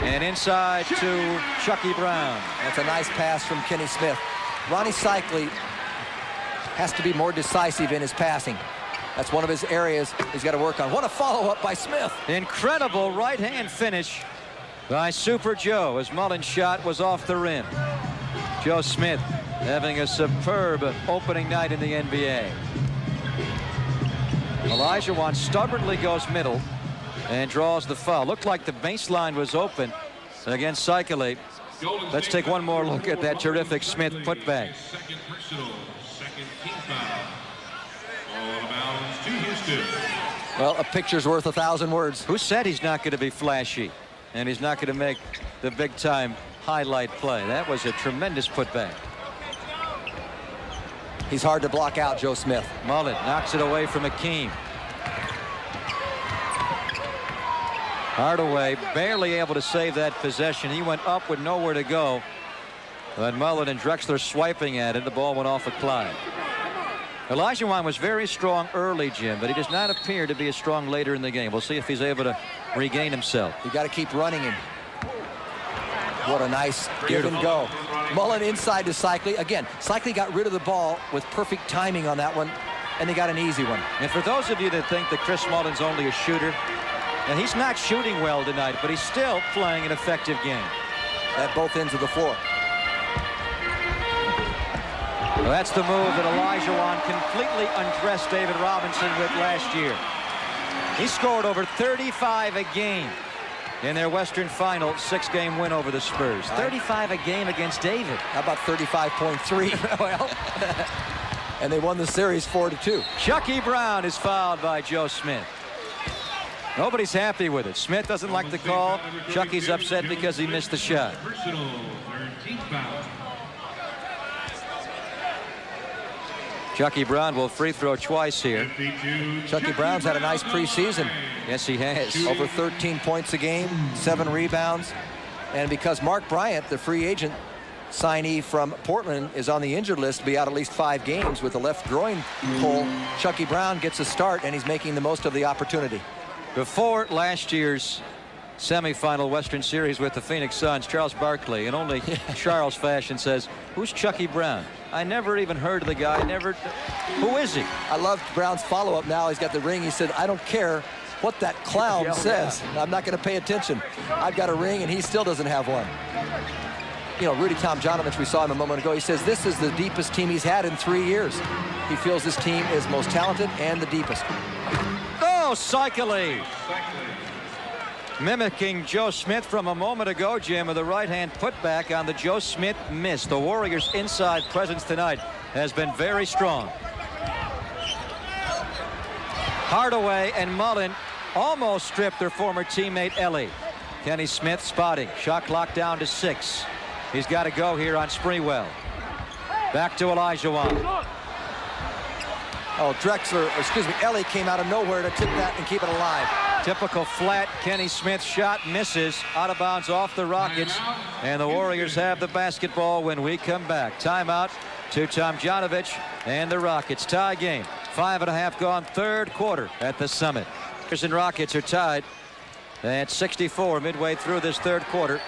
And inside to Chucky Brown. That's a nice pass from Kenny Smith. Ronnie Cycli has to be more decisive in his passing. That's one of his areas he's got to work on. What a follow-up by Smith. Incredible right-hand finish by Super Joe as Mullen's shot was off the rim. Joe Smith having a superb opening night in the NBA. Olajuwon stubbornly goes middle and draws the foul. Looked like the baseline was open against Cycli. Let's take one more look at that terrific Smith putback. Second personal, second team foul. Ball out of bounds to Houston. Well, a picture's worth 1,000 words. Who said he's not going to be flashy and he's not going to make the big-time highlight play? That was a tremendous putback. He's hard to block out, Joe Smith. Mullen knocks it away from Hakeem. Hardaway barely able to save that possession. He went up with nowhere to go. But Mullen and Drexler swiping at it. The ball went off of Clyde. Olajuwon was very strong early, Jim, but he does not appear to be as strong later in the game. We'll see if he's able to regain himself. You got to keep running him. What a nice give and go. Mullen inside to Cycli. Again, Cycli got rid of the ball with perfect timing on that one, and they got an easy one. And for those of you that think that Chris Mullen's only a shooter, and he's not shooting well tonight, but he's still playing an effective game. At both ends of the floor. Well, that's the move that Olajuwon completely undressed David Robinson with last year. He scored over 35 a game in their Western Final 6-game win over the Spurs. 35 a game against David. How about 35.3? Well, and they won the series 4-2. Chucky Brown is fouled by Joe Smith. Nobody's happy with it. Smith doesn't like the call. Chucky's upset because he missed the shot. Personal, third team foul. Chucky Brown will free throw twice here. Chucky Brown's had a nice preseason. Yes, he has. Over 13 points a game, 7 rebounds. And because Mark Bryant, the free agent signee from Portland, is on the injured list to be out at least 5 games with a left groin pull, Chucky Brown gets a start, and he's making the most of the opportunity. Before last year's semifinal Western Series with the Phoenix Suns, Charles Barkley, in only Charles fashion, says, "Who's Chucky Brown? I never even heard of the guy. Who is he?" I love Brown's follow-up now. He's got the ring. He said, "I don't care what that clown says. I'm not going to pay attention. I've got a ring," and he still doesn't have one. You know, Rudy Tomjanovich, we saw him a moment ago. He says this is the deepest team he's had in 3 years. He feels this team is most talented and the deepest. Oh, Cycli. Mimicking Joe Smith from a moment ago, Jim, with a right-hand putback on the Joe Smith miss. The Warriors' inside presence tonight has been very strong. Hardaway and Mullen almost stripped their former teammate Elie. Kenny Smith spotting. Shot clock down to 6. He's got to go here on Sprewell. Back to Olajuwon. Oh, Elie came out of nowhere to tip that and keep it alive. Typical flat Kenny Smith shot, misses, out of bounds off the Rockets, and the Warriors have the basketball when we come back. Timeout to Tomjanovich and the Rockets. Tie game. 5.5 gone, third quarter at the Summit. Warriors and Rockets are tied at 64 midway through this third quarter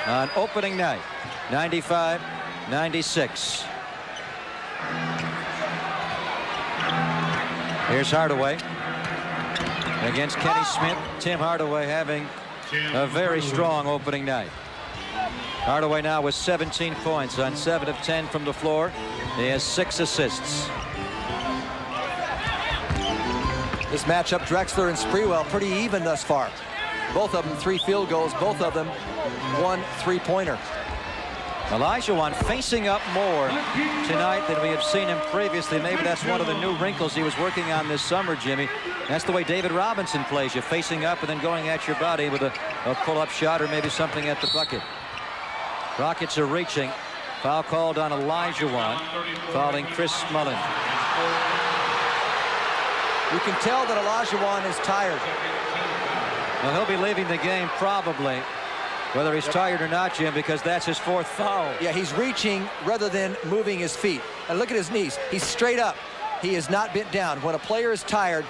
on opening night. 95-96. Here's Hardaway against Kenny Smith. Tim Hardaway having a very strong opening night. Hardaway now with 17 points on 7 of 10 from the floor. He has 6 assists. This matchup, Drexler and Sprewell, pretty even thus far. Both of them 3 field goals, both of them 1 3-pointer. Olajuwon facing up more tonight than we have seen him previously. Maybe that's one of the new wrinkles he was working on this summer, Jimmy. That's the way David Robinson plays you, facing up and then going at your body with a pull-up shot or maybe something at the bucket. Rockets are reaching. Foul called on Olajuwon, fouling Chris Mullin. You can tell that Olajuwon is tired. Well, he'll be leaving the game probably, whether he's tired or not, Jim, because that's his 4th foul. Yeah, he's reaching rather than moving his feet. And look at his knees. He's straight up. He is not bent down. When a player is tired,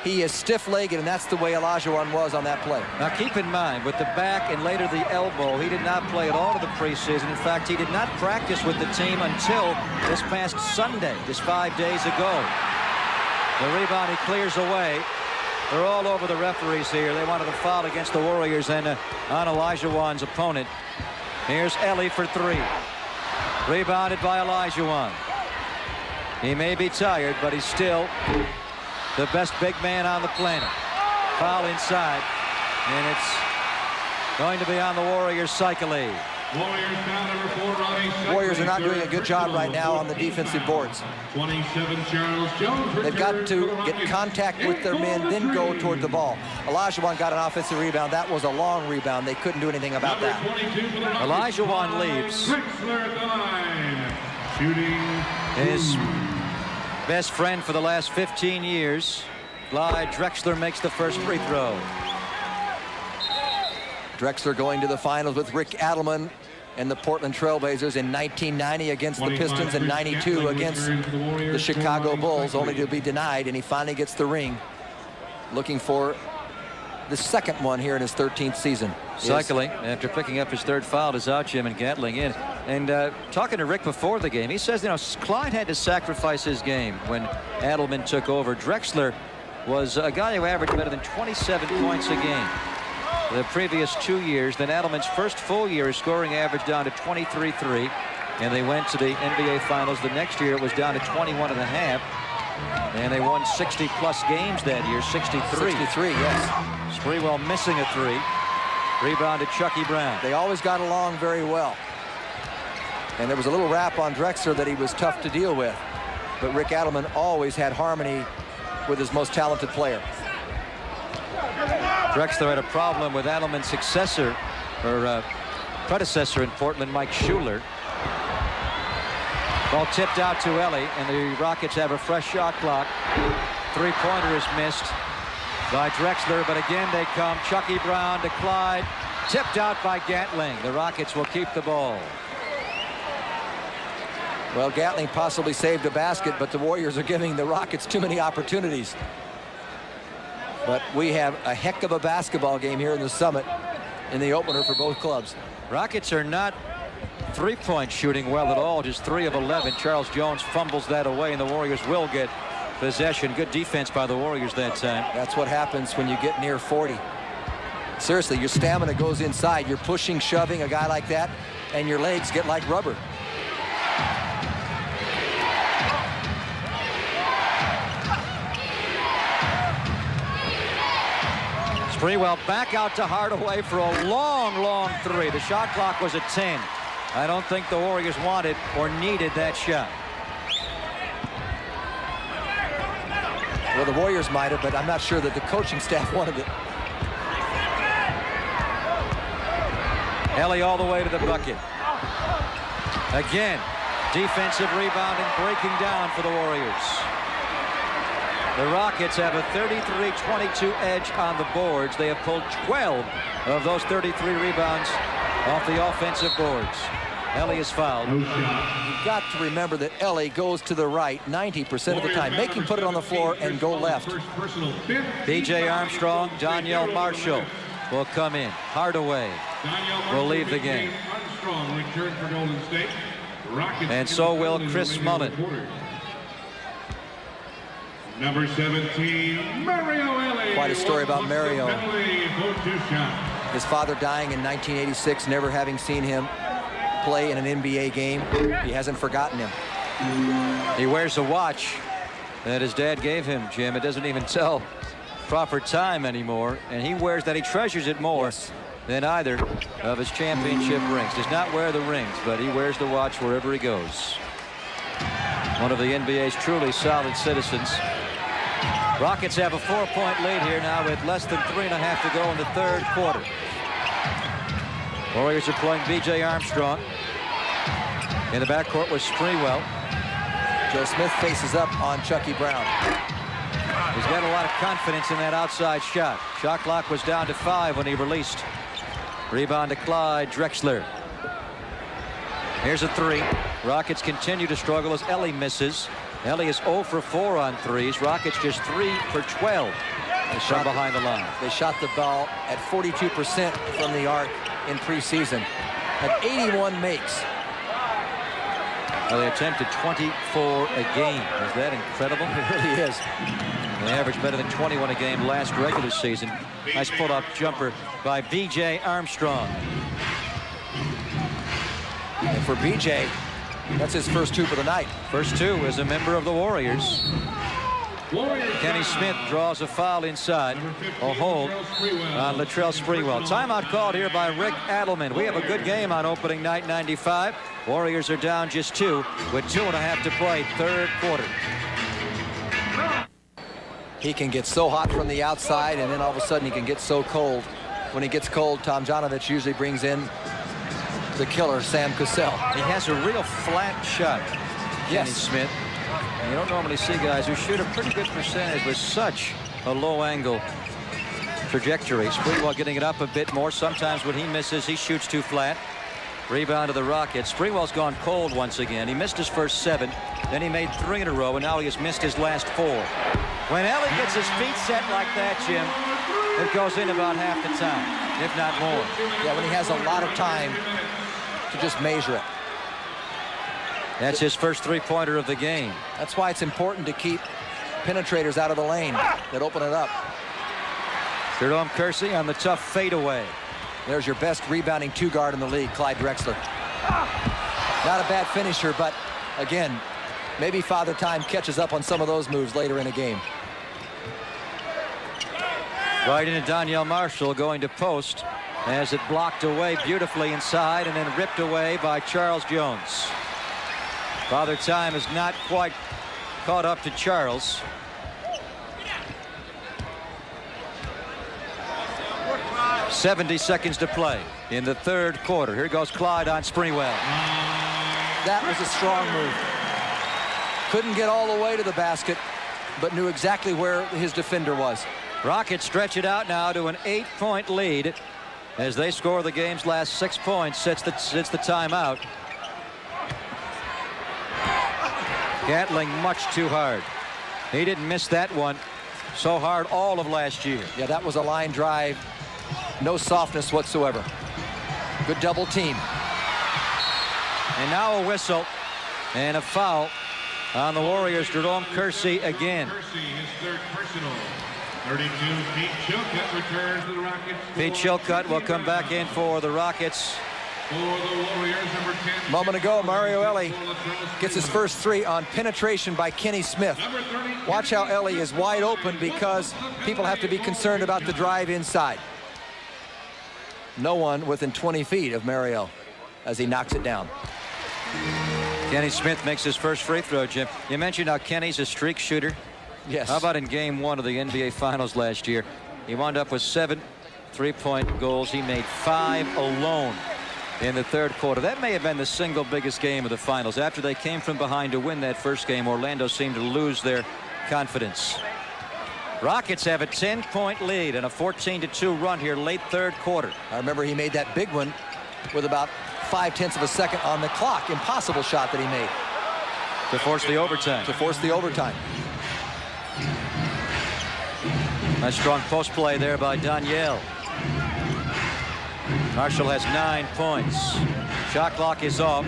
he is stiff-legged, and that's the way Olajuwon was on that play. Now, keep in mind, with the back and later the elbow, he did not play at all in the preseason. In fact, he did not practice with the team until this past Sunday, just 5 days ago. The rebound he clears away. They're all over the referees here. They wanted a foul against the Warriors and on Olajuwon's opponent. Here's Ellie for 3. Rebounded by Olajuwon. He may be tired, but he's still the best big man on the planet. Foul inside, and it's going to be on the Warriors' cycle. Warriors are not doing a good job right now on the defensive boards. 27, Charles Jones. They've got to get contact with their men, then go toward the ball. Olajuwon got an offensive rebound. That was a long rebound. They couldn't do anything about that. Olajuwon leaves. His best friend for the last 15 years, Clyde Drexler, makes the first free throw. Drexler going to the finals with Rick Adelman and the Portland Trailblazers in 1990 against the Pistons and 92 against the Chicago Bulls, only to be denied, and he finally gets the ring. Looking for the second one here in his 13th season. Cycling after picking up his 3rd foul is out, Jim, and Gatling in. And talking to Rick before the game, he says, you know, Clyde had to sacrifice his game when Adelman took over. Drexler was a guy who averaged better than 27 points a game the previous 2 years. Then Adelman's first full year, his scoring average down to 23.3, and they went to the NBA Finals. The next year it was down to 21.5, and they won 60-plus games that year, 63. 63, yes. Sprewell missing a 3. Rebounded Chucky Brown. They always got along very well. And there was a little rap on Drexler that he was tough to deal with. But Rick Adelman always had harmony with his most talented player. Drexler had a problem with Adelman's successor, or predecessor in Portland, Mike Schuler. Ball tipped out to Ellie, and the Rockets have a fresh shot clock. 3-pointer is missed by Drexler, but again they come. Chucky Brown to Clyde, tipped out by Gatling. The Rockets will keep the ball. Well, Gatling possibly saved a basket, but the Warriors are giving the Rockets too many opportunities. But we have a heck of a basketball game here in the Summit in the opener for both clubs. Rockets are not 3-point shooting well at all, just 3 of 11. Charles Jones fumbles that away, and the Warriors will get possession. Good defense by the Warriors that time. That's what happens when you get near 40. Seriously, your stamina goes inside. You're pushing, shoving a guy like that, and your legs get like rubber. Sprewell back out to Hardaway for a long, long 3. The shot clock was at 10. I don't think the Warriors wanted or needed that shot. Well, the Warriors might have, but I'm not sure that the coaching staff wanted it. Ellie all the way to the bucket. Again, defensive rebounding breaking down for the Warriors. The Rockets have a 33-22 edge on the boards. They have pulled 12 of those 33 rebounds off the offensive boards. Ellie is fouled. You've got to remember that Ellie goes to the right 90% of the time. Make him put it on the floor and go left. B.J. Armstrong, Donyell Marshall will come in. Hardaway will leave the game. And so will Chris Mullin. Number 17, Mario Ellie. Quite a story about Mario. His father dying in 1986, never having seen him play in an NBA game. He hasn't forgotten him. He wears a watch that his dad gave him, Jim. It doesn't even tell proper time anymore, and he wears that. He treasures it more than either of his championship rings. Does not wear the rings, but he wears the watch wherever he goes. One of the NBA's truly solid citizens. Rockets have a 4-point lead here now with less than 3.5 to go in the third quarter. Warriors are playing B.J. Armstrong. In the backcourt was Sprewell. Joe Smith faces up on Chucky Brown. He's got a lot of confidence in that outside shot. Shot clock was down to 5 when he released. Rebound to Clyde Drexler. Here's a 3. Rockets continue to struggle as Ellie misses. Ellie is 0 for 4 on threes. Rockets just 3 for 12 from behind the line. They shot the ball at 42% from the arc in preseason. Had 81 makes. Well, they attempted 24 a game. Is that incredible? It really is. They averaged better than 21 a game last regular season. Nice pull-up jumper by B.J. Armstrong. And for B.J., that's his first 2 for the night. First 2 as a member of the Warriors. Kenny Smith draws a foul inside. A hold on Latrell Sprewell. Timeout called here by Rick Adelman. We have a good game on opening night 95. Warriors are down just 2 with 2.5 to play, third quarter. He can get so hot from the outside, and then all of a sudden he can get so cold. When he gets cold, Tomjanovich usually brings in the killer, Sam Cassell. He has a real flat shot, Kenny Smith. And you don't normally see guys who shoot a pretty good percentage with such a low angle trajectory. Sprewell getting it up a bit more. Sometimes when he misses, he shoots too flat. Rebound to the Rockets. Sprewell's gone cold once again. He missed his first 7. Then he made 3 in a row, and now he has missed his last 4. When Ellie gets his feet set like that, Jim, it goes in about half the time, if not more. Yeah, when he has a lot of time to just measure it. That's his first 3-pointer of the game. That's why it's important to keep penetrators out of the lane that open it up. Jerome Kersey on the tough fadeaway. There's your best rebounding 2-guard in the league, Clyde Drexler. Not a bad finisher, but again, maybe Father Time catches up on some of those moves later in the game. Right into Donyell Marshall going to post as it blocked away beautifully inside and then ripped away by Charles Jones. Father Time is not quite caught up to Charles. .70 seconds to play in the third quarter. Here goes Clyde on Sprewell. That was a strong move. Couldn't get all the way to the basket, but knew exactly where his defender was. Rockets stretch it out now to an 8-point lead as they score the game's last 6 points since the timeout. Gatling much too hard. He didn't miss that one so hard all of last year. Yeah, that was a line drive. No softness whatsoever. Good double team. And now a whistle and a foul on the Warriors. Jerome Kersey again. Kersey, his third personal. 32, Pete Chilcutt returns to the Rockets. Pete Chilcutt will come back in for the Rockets. For the Warriors, number 10. Moment ago, Mario Ellie gets his first 3 on penetration by Kenny Smith. Watch how Ellie is wide open because people have to be concerned about the drive inside. No one within 20 feet of Mario as he knocks it down. Kenny Smith makes his first free throw, Jim. You mentioned how Kenny's a streak shooter. Yes. How about in game 1 of the NBA Finals last year? He wound up with 7 3-point goals. He made 5 alone in the third quarter. That may have been the single biggest game of the Finals. After they came from behind to win that first game, Orlando seemed to lose their confidence. Rockets have a 10-point lead and a 14-2 run here late third quarter. I remember he made that big one with about 0.5 of a second on the clock. Impossible shot that he made. To force the overtime. To force the overtime. Nice strong post play there by Donyell. Marshall has 9 points. Shot clock is off.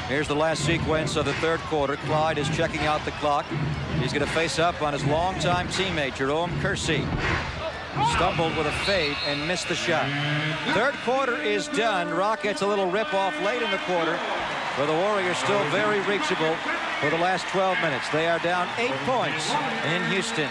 Here's the last sequence of the third quarter. Clyde is checking out the clock. He's going to face up on his longtime teammate, Jerome Kersey. Stumbled with a fade and missed the shot. Third quarter is done. Rockets a little rip-off late in the quarter, but the Warriors still very reachable for the last 12 minutes. They are down 8 points in Houston.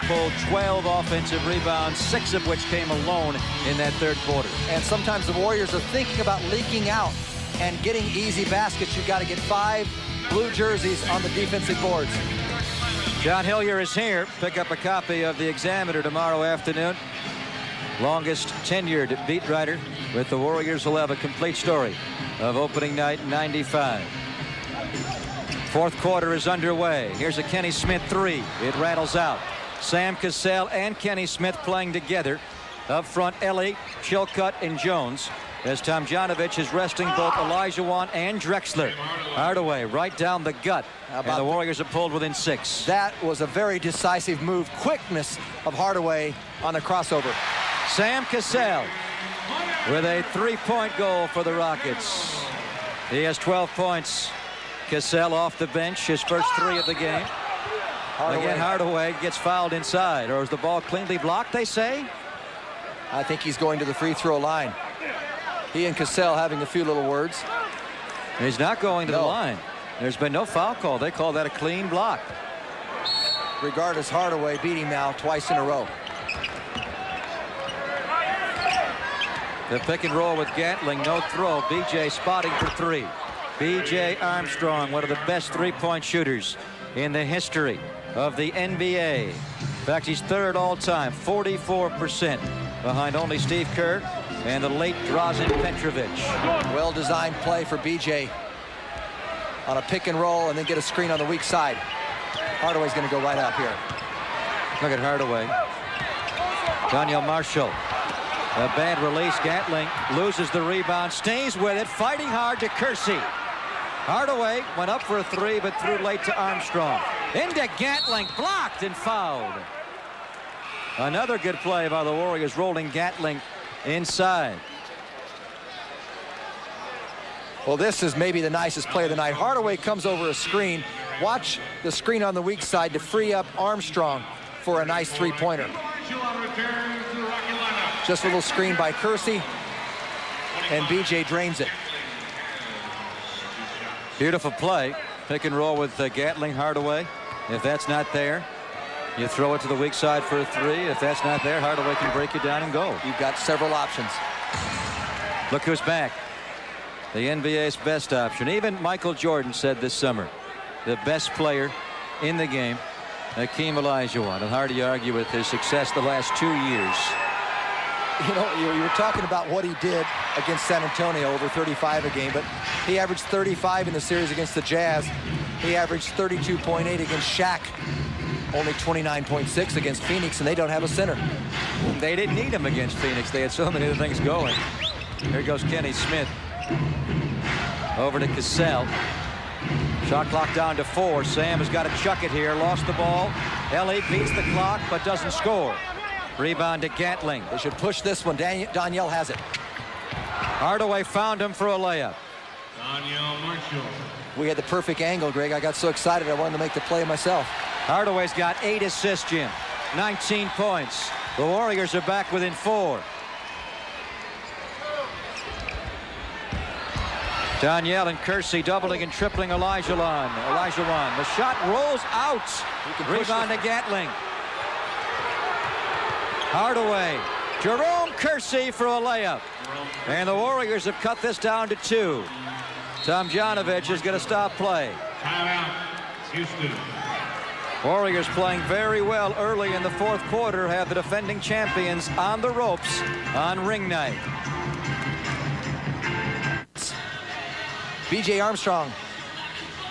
pulled 12 offensive rebounds, 6 of which came alone in that third quarter. And sometimes the Warriors are thinking about leaking out and getting easy baskets. You've got to get 5 blue jerseys on the defensive boards. John Hillier is here. Pick up a copy of the Examiner tomorrow afternoon. Longest tenured beat writer with the Warriors will have a complete story of opening night in '95. Fourth quarter is underway. Here's a Kenny Smith 3. It rattles out. Sam Cassell and Kenny Smith playing together. Up front, Ellie, Chilcutt, and Jones. As Tomjanovich is resting both Olajuwon and Drexler. Hardaway right down the gut. And the Warriors are pulled within 6. That was a very decisive move. Quickness of Hardaway on the crossover. Sam Cassell with a 3-point goal for the Rockets. He has 12 points. Cassell off the bench, his first 3 of the game. Again, Hardaway gets fouled inside. Or is the ball cleanly blocked, they say? I think he's going to the free throw line. He and Cassell having a few little words. He's not going to the line. There's been no foul call. They call that a clean block. Regardless, Hardaway beat him now twice in a row. The pick and roll with Gatling, no throw. BJ spotting for 3. BJ Armstrong, one of the best 3-point shooters in the history of the NBA. In fact, he's 3rd all-time, 44%, behind only Steve Kerr and the late Drazen Petrovic. Well-designed play for BJ on a pick and roll and then get a screen on the weak side. Hardaway's going to go right up here. Look at Hardaway. Daniel Marshall. A bad release. Gatling loses the rebound, stays with it, fighting hard to Kersey. Hardaway went up for a 3, but threw late to Armstrong. Into Gatling, blocked and fouled. Another good play by the Warriors, rolling Gatling inside. Well, this is maybe the nicest play of the night. Hardaway comes over a screen. Watch the screen on the weak side to free up Armstrong for a nice 3-pointer. Just a little screen by Kersey, and BJ drains it. Beautiful play. Pick and roll with Gatling, Hardaway. If that's not there, you throw it to the weak side for a 3. If that's not there, Hardaway can break it down and go. You've got several options. Look who's back. The NBA's best option. Even Michael Jordan said this summer, the best player in the game, Hakeem Olajuwon. And hard to argue with his success the last 2 years. You know, you were talking about what he did against San Antonio, over 35 a game, but he averaged 35 in the series against the Jazz. He averaged 32.8 against Shaq, only 29.6 against Phoenix, and they don't have a center. They didn't need him against Phoenix. They had so many other things going. Here goes Kenny Smith. Over to Cassell. Shot clock down to 4. Sam has got to chuck it here. Lost the ball. Ellie beats the clock, but doesn't score. Rebound to Gatling. They should push this one. Daniel has it. Hardaway found him for a layup. Daniel Marshall. We had the perfect angle, Greg. I got so excited I wanted to make the play myself. Hardaway's got 8 assists, Jim. 19 points. The Warriors are back within 4. Danielle and Kersey doubling and tripling Olajuwon. The shot rolls out. Rebound to Gatling. Hardaway. Jerome Kersey for a layup. And the Warriors have cut this down to 2. Tomjanovich is going to stop play. Timeout, Houston. Warriors playing very well early in the fourth quarter, have the defending champions on the ropes on ring night. BJ Armstrong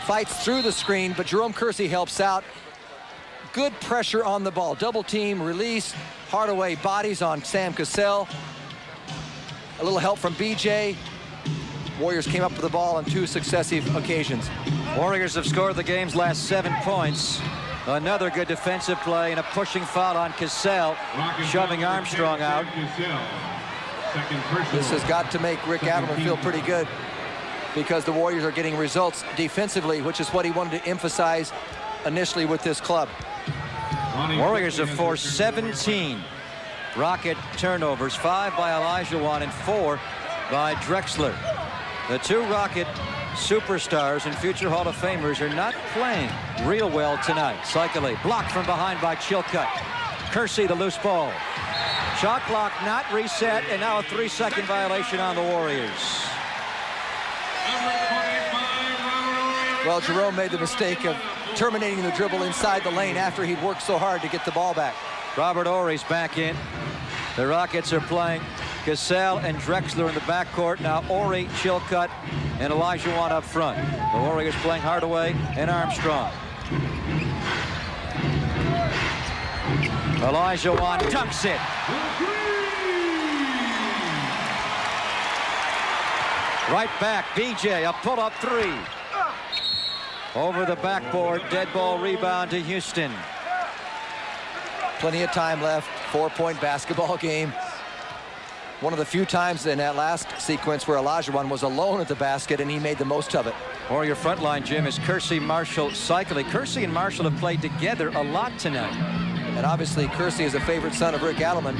fights through the screen, but Jerome Kersey helps out. Good pressure on the ball. Double team, release. Hardaway bodies on Sam Cassell. A little help from BJ. Warriors came up with the ball on 2 successive occasions. Warriors have scored the game's last 7 points. Another good defensive play and a pushing foul on Cassell, shoving Armstrong out. This has got to make Rick Adelman feel pretty good, because the Warriors are getting results defensively, which is what he wanted to emphasize initially with this club. Warriors have forced 17 Rocket turnovers, 5 by Olajuwon and 4 by Drexler. The 2 Rocket superstars and future Hall of Famers are not playing real well tonight. Cycling blocked from behind by Chilcutt. Kersey, the loose ball. Shot clock not reset, and now a 3-second violation on the Warriors. Well, Jerome made the mistake of terminating the dribble inside the lane after he'd worked so hard to get the ball back. Robert Horry's back in. The Rockets are playing Cassell and Drexler in the backcourt. Now Horry, Chilcutt, and Olajuwon up front. The Warriors playing Hardaway and Armstrong. Olajuwon dunks it. Right back, BJ, a pull-up three. Over the backboard, dead ball rebound to Houston. Plenty of time left, 4-point basketball game. One of the few times in that last sequence where Olajuwon was alone at the basket, and he made the most of it. Warrior front line, Jim, is Kersey, Marshall, Cycli. Kersey and Marshall have played together a lot tonight. And obviously, Kersey is a favorite son of Rick Adelman.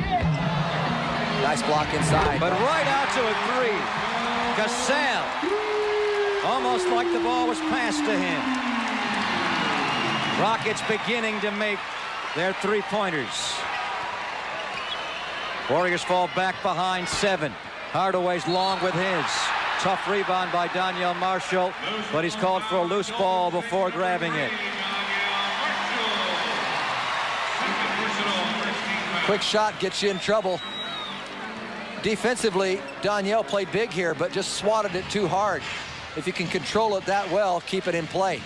Nice block inside. But right out to a three. Cassell. Almost like the ball was passed to him. Rockets beginning to make their three-pointers. Warriors fall back behind 7. Hardaway's long with his. Tough rebound by Donyell Marshall, but he's called for a loose ball before grabbing it. Quick shot gets you in trouble. Defensively, Donyell played big here, but just swatted it too hard. If you can control it that well, keep it in play.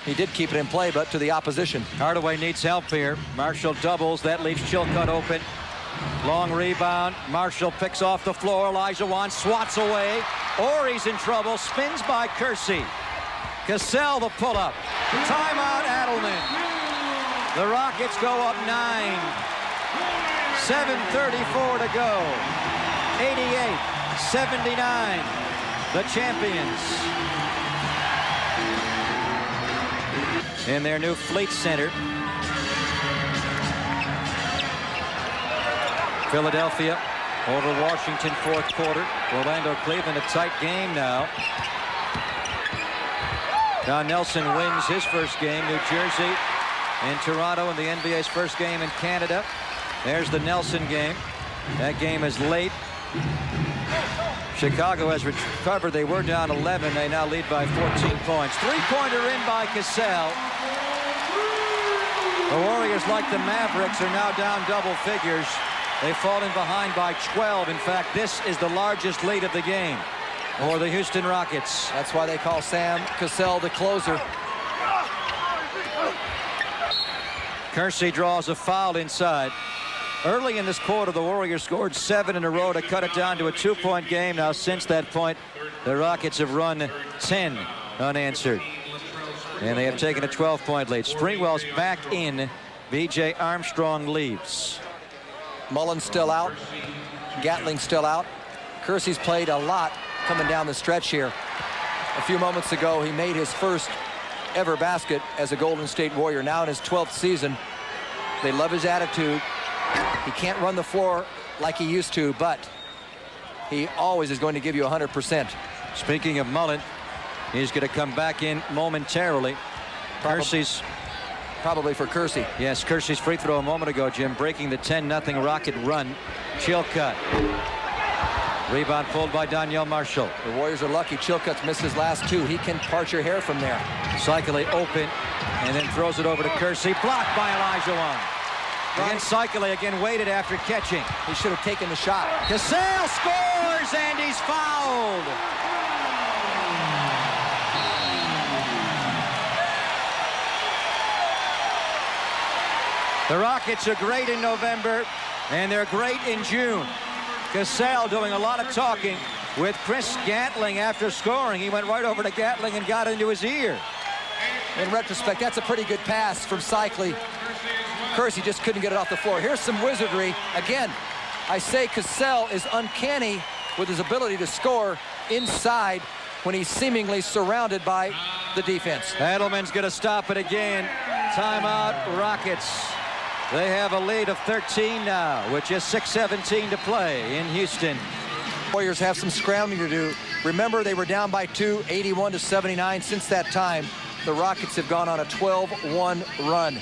He did keep it in play, but to the opposition. Hardaway needs help here. Marshall doubles. That leaves Chilcutt open. Long rebound. Marshall picks off the floor. Olajuwon swats away. Horry's in trouble. Spins by Kersey. Cassell the pull-up. Timeout Adelman. The Rockets go up 9. 7:34 to go. 88-79. The champions. In their new Fleet Center. Philadelphia over Washington, fourth quarter. Orlando, Cleveland, a tight game now. Now Nelson wins his first game. New Jersey and Toronto in the NBA's first game in Canada. There's the Nelson game. That game is late. Chicago has recovered. They were down 11. They now lead by 14 points. Three-pointer in by Cassell. The Warriors, like the Mavericks, are now down double figures. They've fallen behind by 12. In fact, this is the largest lead of the game for the Houston Rockets. That's why they call Sam Cassell the closer. Kersey draws a foul inside. Early in this quarter, the Warriors scored 7 in a row to cut it down to a 2-point game. Now, since that point, the Rockets have run 10 unanswered. And they have taken a 12-point lead. Springwell's back in. B.J. Armstrong leaves. Mullen's still out. Gatling's still out. Kersey's played a lot coming down the stretch here. A few moments ago, he made his first ever basket as a Golden State Warrior. Now in his 12th season. They love his attitude. He can't run the floor like he used to, but he always is going to give you 100%. Speaking of Mullen, he's going to come back in momentarily. Kersey's probably for Kersey. Yes, Kersey's free throw a moment ago, Jim, breaking the 10-0 Rocket run. Chilcutt. Rebound pulled by Donyell Marshall. The Warriors are lucky. Chilcutt's missed his last 2. He can part your hair from there. Cycli open and then throws it over to Kersey. Blocked by Olajuwon. Again, Cycli again waited after catching. He should have taken the shot. Cassell scores and he's fouled. The Rockets are great in November, and they're great in June. Cassell doing a lot of talking with Chris Gatling after scoring. He went right over to Gatling and got into his ear. In retrospect, that's a pretty good pass from Cycli. Kersey just couldn't get it off the floor. Here's some wizardry. Again, I say Cassell is uncanny with his ability to score inside when he's seemingly surrounded by the defense. Adelman's going to stop it again. Timeout, Rockets. They have a lead of 13 now, with just 6:17 to play in Houston. Warriors have some scrambling to do. Remember, they were down by 2, 81-79. Since that time, the Rockets have gone on a 12-1 run.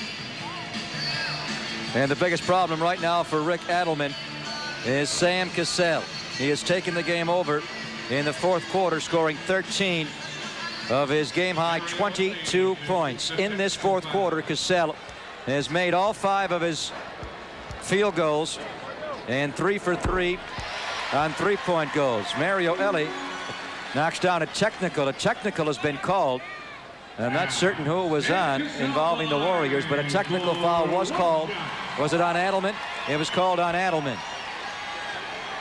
And the biggest problem right now for Rick Adelman is Sam Cassell. He has taken the game over in the fourth quarter, scoring 13 of his game-high 22 points. In this fourth quarter, Cassell has made all 5 of his field goals and 3 for 3 on three-point goals. Mario Elie knocks down a technical. A technical has been called. I'm not certain who it was on involving the Warriors, but a technical foul was called. Was it on Adelman? It was called on Adelman.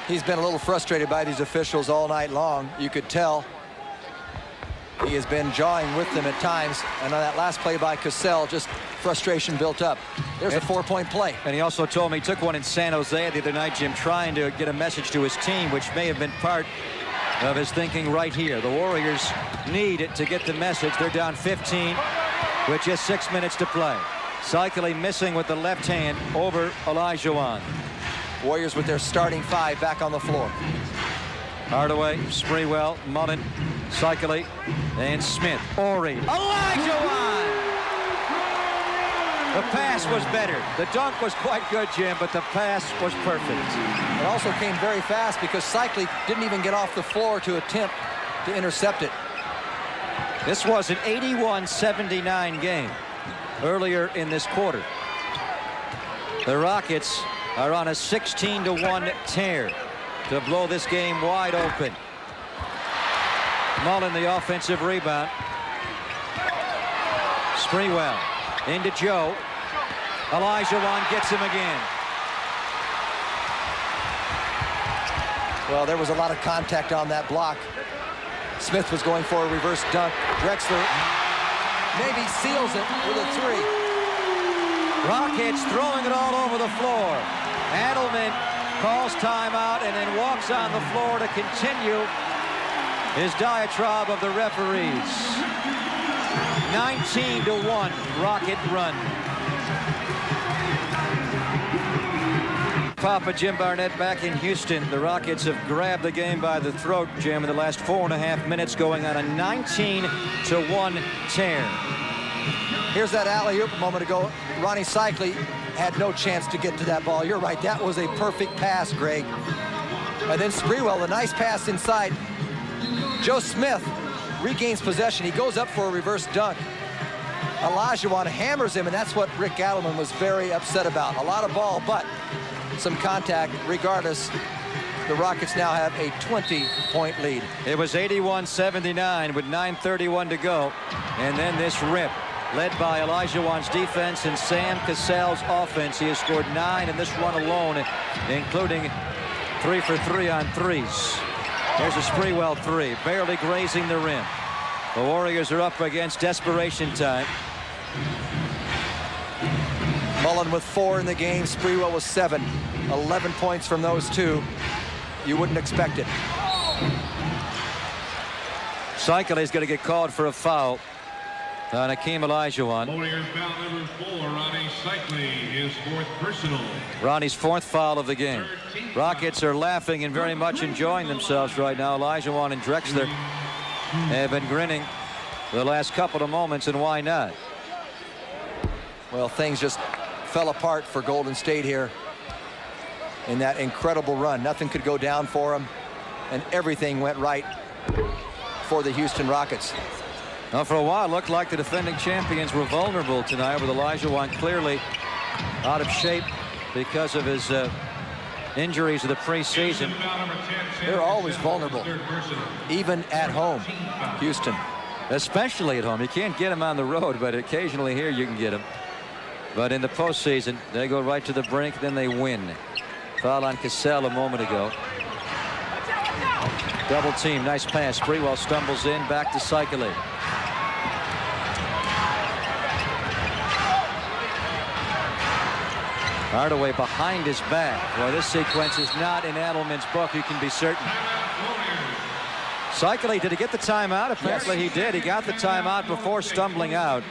He's been a little frustrated by these officials all night long. You could tell he has been jawing with them at times. And on that last play by Cassell, just frustration built up. There's a 4-point play. And he also told me he took one in San Jose the other night, Jim, trying to get a message to his team, which may have been part of his thinking right here. The Warriors need it to get the message. They're down 15 with just 6 minutes to play. Cycling missing with the left hand over Olajuwon. Warriors with their starting 5 back on the floor. Hardaway, Sprewell, Mullen, Cycling, and Smith. Ori. Olajuwon! The pass was better. The dunk was quite good, Jim, but the pass was perfect. It also came very fast because Cycling didn't even get off the floor to attempt to intercept it. This was an 81-79 game earlier in this quarter. The Rockets are on a 16-1 tear to blow this game wide open. Mullen, the offensive rebound. Sprewell into Joe. Olajuwon gets him again. Well, there was a lot of contact on that block. Smith was going for a reverse dunk. Drexler maybe seals it with a 3. Rockets throwing it all over the floor. Adelman calls timeout and then walks on the floor to continue his diatribe of the referees. 19-1 Rocket run. Papa Jim Barnett back in Houston. The Rockets have grabbed the game by the throat, Jim, in the last 4.5 minutes, going on a 19-1 tear. Here's that alley-oop a moment ago. Ronnie Cycling had no chance to get to that ball. You're right, that was a perfect pass, Greg. And then Sprewell, a nice pass inside. Joe Smith regains possession. He goes up for a reverse dunk. Olajuwon hammers him, and that's what Rick Adelman was very upset about. A lot of ball, but some contact. Regardless, the Rockets now have a 20-point lead. It was 81-79 with 9:31 to go. And then this rip, led by Olajuwon's defense and Sam Cassell's offense. He has scored 9 in this run alone, including 3 for 3 on threes. There's a Sprewell 3, barely grazing the rim. The Warriors are up against desperation time. Mullen with 4 in the game. Sprewell with 7. 11 points from those two. You wouldn't expect it. Cycling is going to get called for a foul on Hakeem Olajuwon. Warriors foul number 4, Ronnie Cycling, his 4th personal. Ronnie's 4th foul of the game. Rockets are laughing and very much enjoying themselves right now. Olajuwon and Drexler have been grinning the last couple of moments, and why not? Well, things just fell apart for Golden State here in that incredible run. Nothing could go down for them, and everything went right for the Houston Rockets. Now, for a while, it looked like the defending champions were vulnerable tonight, with Olajuwon clearly out of shape because of his injuries of the preseason. They're always vulnerable, even at home, Houston. Especially at home. You can't get them on the road, but occasionally here you can get them. But in the postseason, they go right to the brink, then they win. Foul on Cassell a moment ago. Double team, nice pass. Sprewell stumbles in, back to Cycling. Hardaway behind his back. Well, this sequence is not in Adelman's book, you can be certain. Cycling, did he get the timeout? Apparently he did. He got the timeout before stumbling out.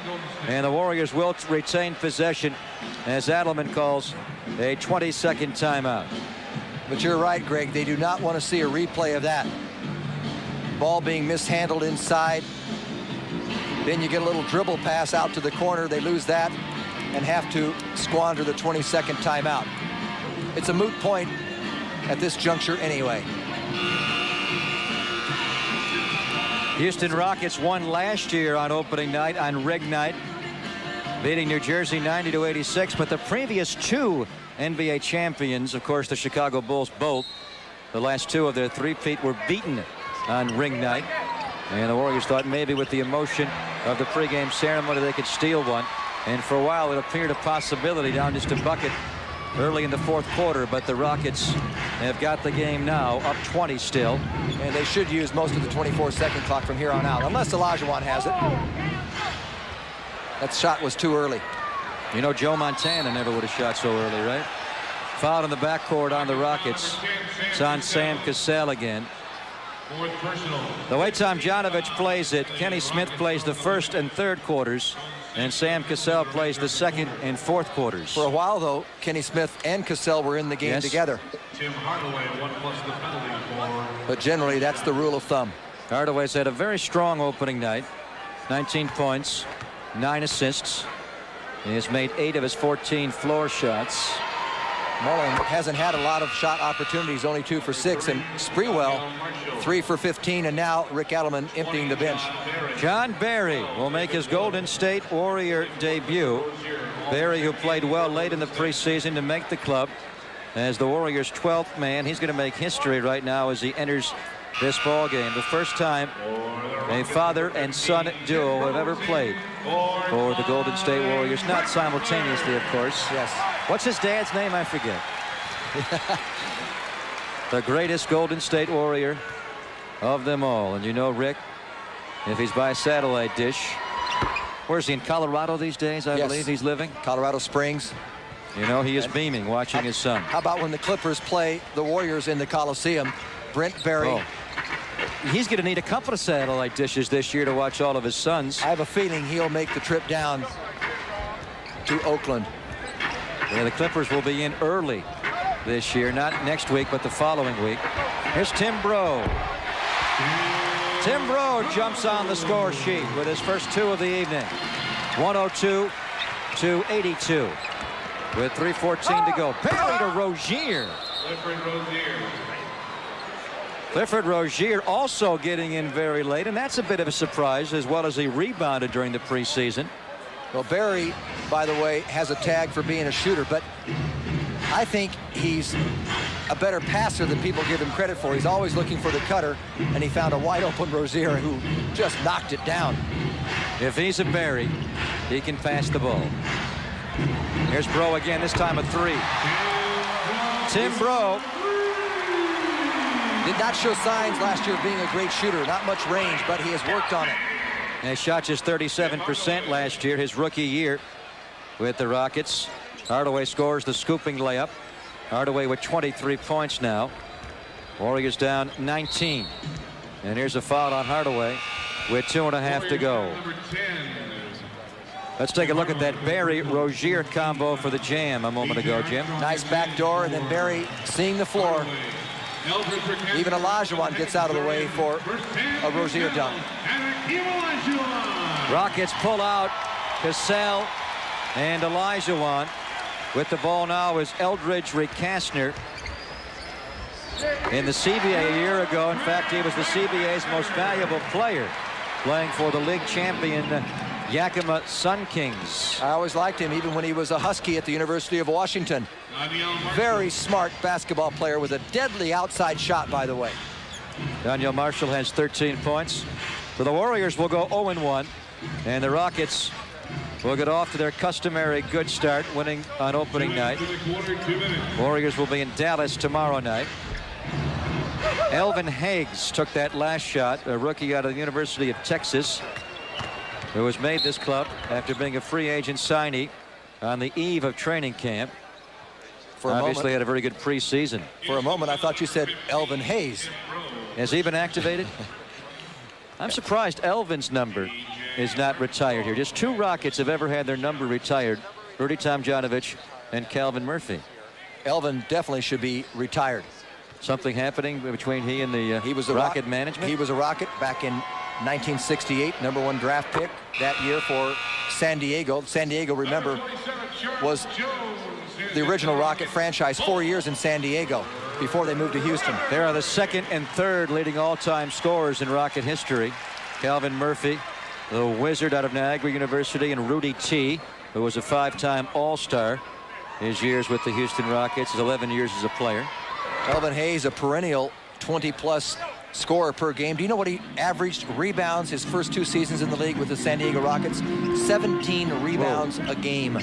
And the Warriors will retain possession as Adelman calls a 20-second timeout. But you're right, Greg. They do not want to see a replay of that. Ball being mishandled inside. Then you get a little dribble pass out to the corner. They lose that. and have to squander the 22nd timeout. It's a moot point at this juncture anyway. Houston Rockets won last year on opening night, on rig night, beating New Jersey 90-86. But the previous two NBA champions, of course, the Chicago Bulls, both, the last two of their three-peat were beaten on ring night. And the Warriors thought maybe with the emotion of the pregame ceremony they could steal one. And for a while it appeared a possibility, down just a bucket early in the fourth quarter. But the Rockets have got the game now up 20 still. And they should use most of the 24-second clock from here on out, unless Olajuwon has it. That shot was too early. You know, Joe Montana never would have shot so early, right? Fouled in the backcourt on the Rockets. It's on Sam Cassell again. The way Tomjanovich plays it, Kenny Smith plays the first and third quarters, and Sam Cassell plays the second and fourth quarters. For a while, though, Kenny Smith and Cassell were in the game together. Tim Hardaway, 1+ the penalty for. But generally, that's the rule of thumb. Hardaway's had a very strong opening night. 19 points, 9 assists. He has made 8 of his 14 floor shots. Mullen hasn't had a lot of shot opportunities, only 2 for 6, and Sprewell 3 for 15, and now Rick Adelman emptying the bench. John Barry will make his Golden State Warrior debut. Barry, who played well late in the preseason to make the club as the Warriors' 12th man. He's going to make history right now as he enters this ball game. The first time a father and son duo have ever played for the Golden State Warriors. Not simultaneously, of course. Yes. What's his dad's name? I forget. The greatest Golden State Warrior of them all. And you know, Rick, if he's by a satellite dish, where's he, in Colorado these days, I believe he's living? Colorado Springs. You know, he is beaming watching his son. How about when the Clippers play the Warriors in the Coliseum? Brent Barry. Oh. He's going to need a couple of satellite dishes this year to watch all of his sons. I have a feeling he'll make the trip down to Oakland. Yeah, the Clippers will be in early this year, not next week, but the following week. Here's Tim Breaux. Tim Breaux jumps on the score sheet with his first 2 of the evening. 102-82 with 3:14 to go. Barry to Rozier. Clifford Rozier also getting in very late, and that's a bit of a surprise, as well as he rebounded during the preseason. Well, Barry, by the way, has a tag for being a shooter, but I think he's a better passer than people give him credit for. He's always looking for the cutter, and he found a wide-open Rozier who just knocked it down. If he's a Barry, he can pass the ball. Here's Breaux again, this time a 3. Tim Breaux did not show signs last year of being a great shooter. Not much range, but he has worked on it. And he shot just 37% last year, his rookie year with the Rockets. Hardaway scores the scooping layup. Hardaway with 23 points now. Warriors down 19. And here's a foul on Hardaway with 2.5 to go. Let's take a look at that Barry-Rozier combo for the Jam a moment ago, Jim. Nice backdoor, and then Barry seeing the floor. Even Olajuwon gets out of the way for a Rozier dunk. Rockets pull out Cassell and Olajuwon. With the ball now is Eldridge Recastner. In the CBA a year ago, in fact, he was the CBA's most valuable player, playing for the league champion Yakima Sun Kings. I always liked him, even when he was a Husky at the University of Washington. Very smart basketball player with a deadly outside shot, by the way. Daniel Marshall has 13 points. So the Warriors will go 0-1, and the Rockets will get off to their customary good start, winning on opening night. Warriors will be in Dallas tomorrow night. Elvin Higgs took that last shot, a rookie out of the University of Texas, who was made this club after being a free agent signee on the eve of training camp. Obviously had a very good preseason. For a moment, I thought you said Elvin Hayes. Has he been activated? I'm surprised Elvin's number is not retired here. Just 2 Rockets have ever had their number retired. Rudy Tomjanovich and Calvin Murphy. Elvin definitely should be retired. Something happening between he and the Rocket management? He was a Rocket back in 1968 #1 draft pick that year for San Diego. San Diego, remember, was the original Rocket franchise, 4 years in San Diego before they moved to Houston. There are the second and third leading all-time scorers in Rocket history. Calvin Murphy, the wizard out of Niagara University, and Rudy T, who was a 5-time All-Star. His years with the Houston Rockets, his 11 years as a player. Elvin Hayes, a perennial 20-plus scorer per game. Do you know what he averaged rebounds his first 2 seasons in the league with the San Diego Rockets? 17 rebounds a game.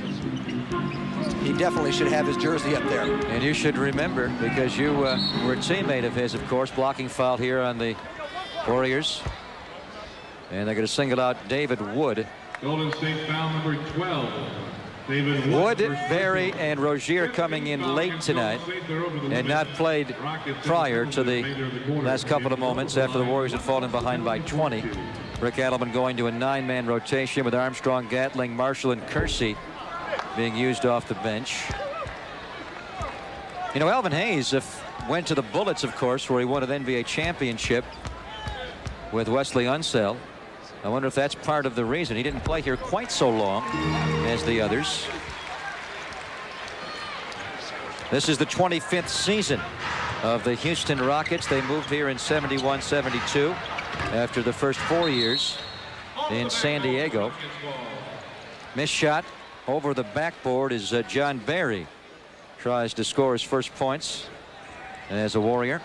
He definitely should have his jersey up there. And you should remember, because you were a teammate of his, of course, blocking foul here on the Warriors. And they're going to single out David Wood. Golden State foul number 12. David Wood, Barry, and Rozier coming in late tonight and not played prior to the last couple of moments after the Warriors had fallen behind by 20. Rick Adelman going to a 9-man rotation with Armstrong, Gatling, Marshall, and Kersey being used off the bench. You know, Elvin Hayes went to the Bullets, of course, where he won an NBA championship with Wesley Unseld. I wonder if that's part of the reason. He didn't play here quite so long as the others. This is the 25th season of the Houston Rockets. They moved here in 71-72 after the first 4 years in San Diego. Missed shot over the backboard is John Barry. Tries to score his first points as a Warrior.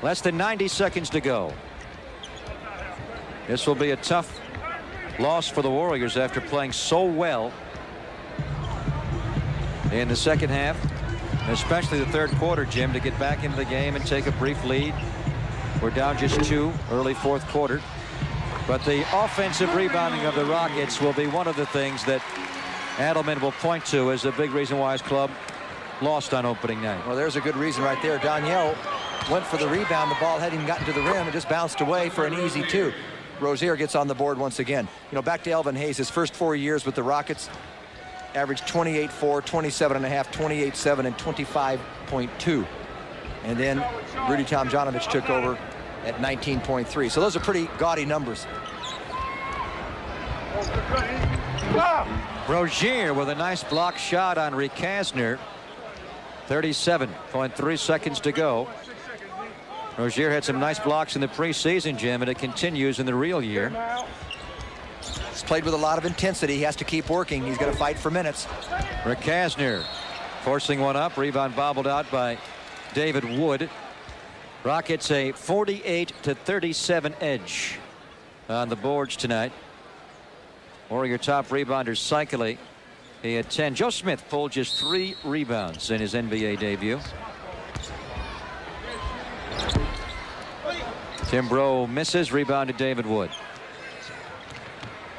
Less than 90 seconds to go. This will be a tough loss for the Warriors after playing so well in the second half, especially the third quarter, Jim, to get back into the game and take a brief lead. We're down just 2 early fourth quarter. But the offensive rebounding of the Rockets will be one of the things that Adelman will point to as a big reason why his club lost on opening night. Well, there's a good reason right there. Danielle went for the rebound. The ball hadn't even gotten to the rim. It just bounced away for an easy 2. Rozier gets on the board once again. You know, back to Elvin Hayes, his first 4 years with the Rockets, averaged 28.4, 27.5, 28.7, and 25.2. And then Rudy Tomjanovich took over at 19.3. So those are pretty gaudy numbers. Rozier with a nice block shot on Rekasner. 37.3 seconds to go. Rozier had some nice blocks in the preseason, Jim, and it continues in the real year. He's played with a lot of intensity. He has to keep working. He's going to fight for minutes. Rekasner forcing one up. Rebound bobbled out by David Wood. Rockets a 48-37 edge on the boards tonight. Warrior top rebounder Cycli. He had 10. Joe Smith pulled just 3 rebounds in his NBA debut. Tim Bro misses. Rebounded David Wood.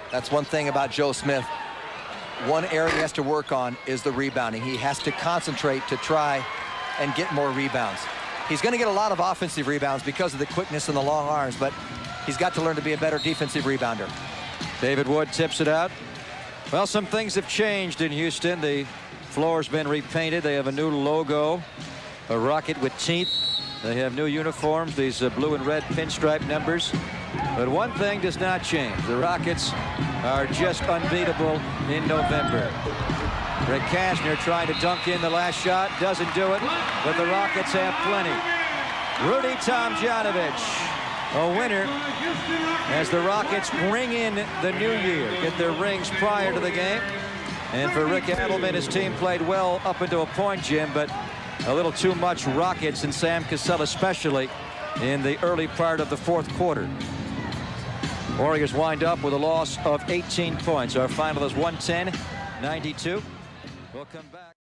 That's one thing about Joe Smith. One area he has to work on is the rebounding. He has to concentrate to try and get more rebounds. He's going to get a lot of offensive rebounds because of the quickness and the long arms, but he's got to learn to be a better defensive rebounder. David Wood tips it out. Well, some things have changed in Houston. The floor's been repainted. They have a new logo, a rocket with teeth. They have new uniforms, these blue and red pinstripe numbers. But one thing does not change. The Rockets are just unbeatable in November. Rekasner trying to dunk in the last shot. Doesn't do it, but the Rockets have plenty. Rudy Tomjanovich, a winner as the Rockets ring in the new year. Get their rings prior to the game. And for Rick Adelman, his team played well up until a point, Jim, but a little too much Rockets, and Sam Cassell especially, in the early part of the fourth quarter. Warriors wind up with a loss of 18 points. Our final is 110-92. We'll come back.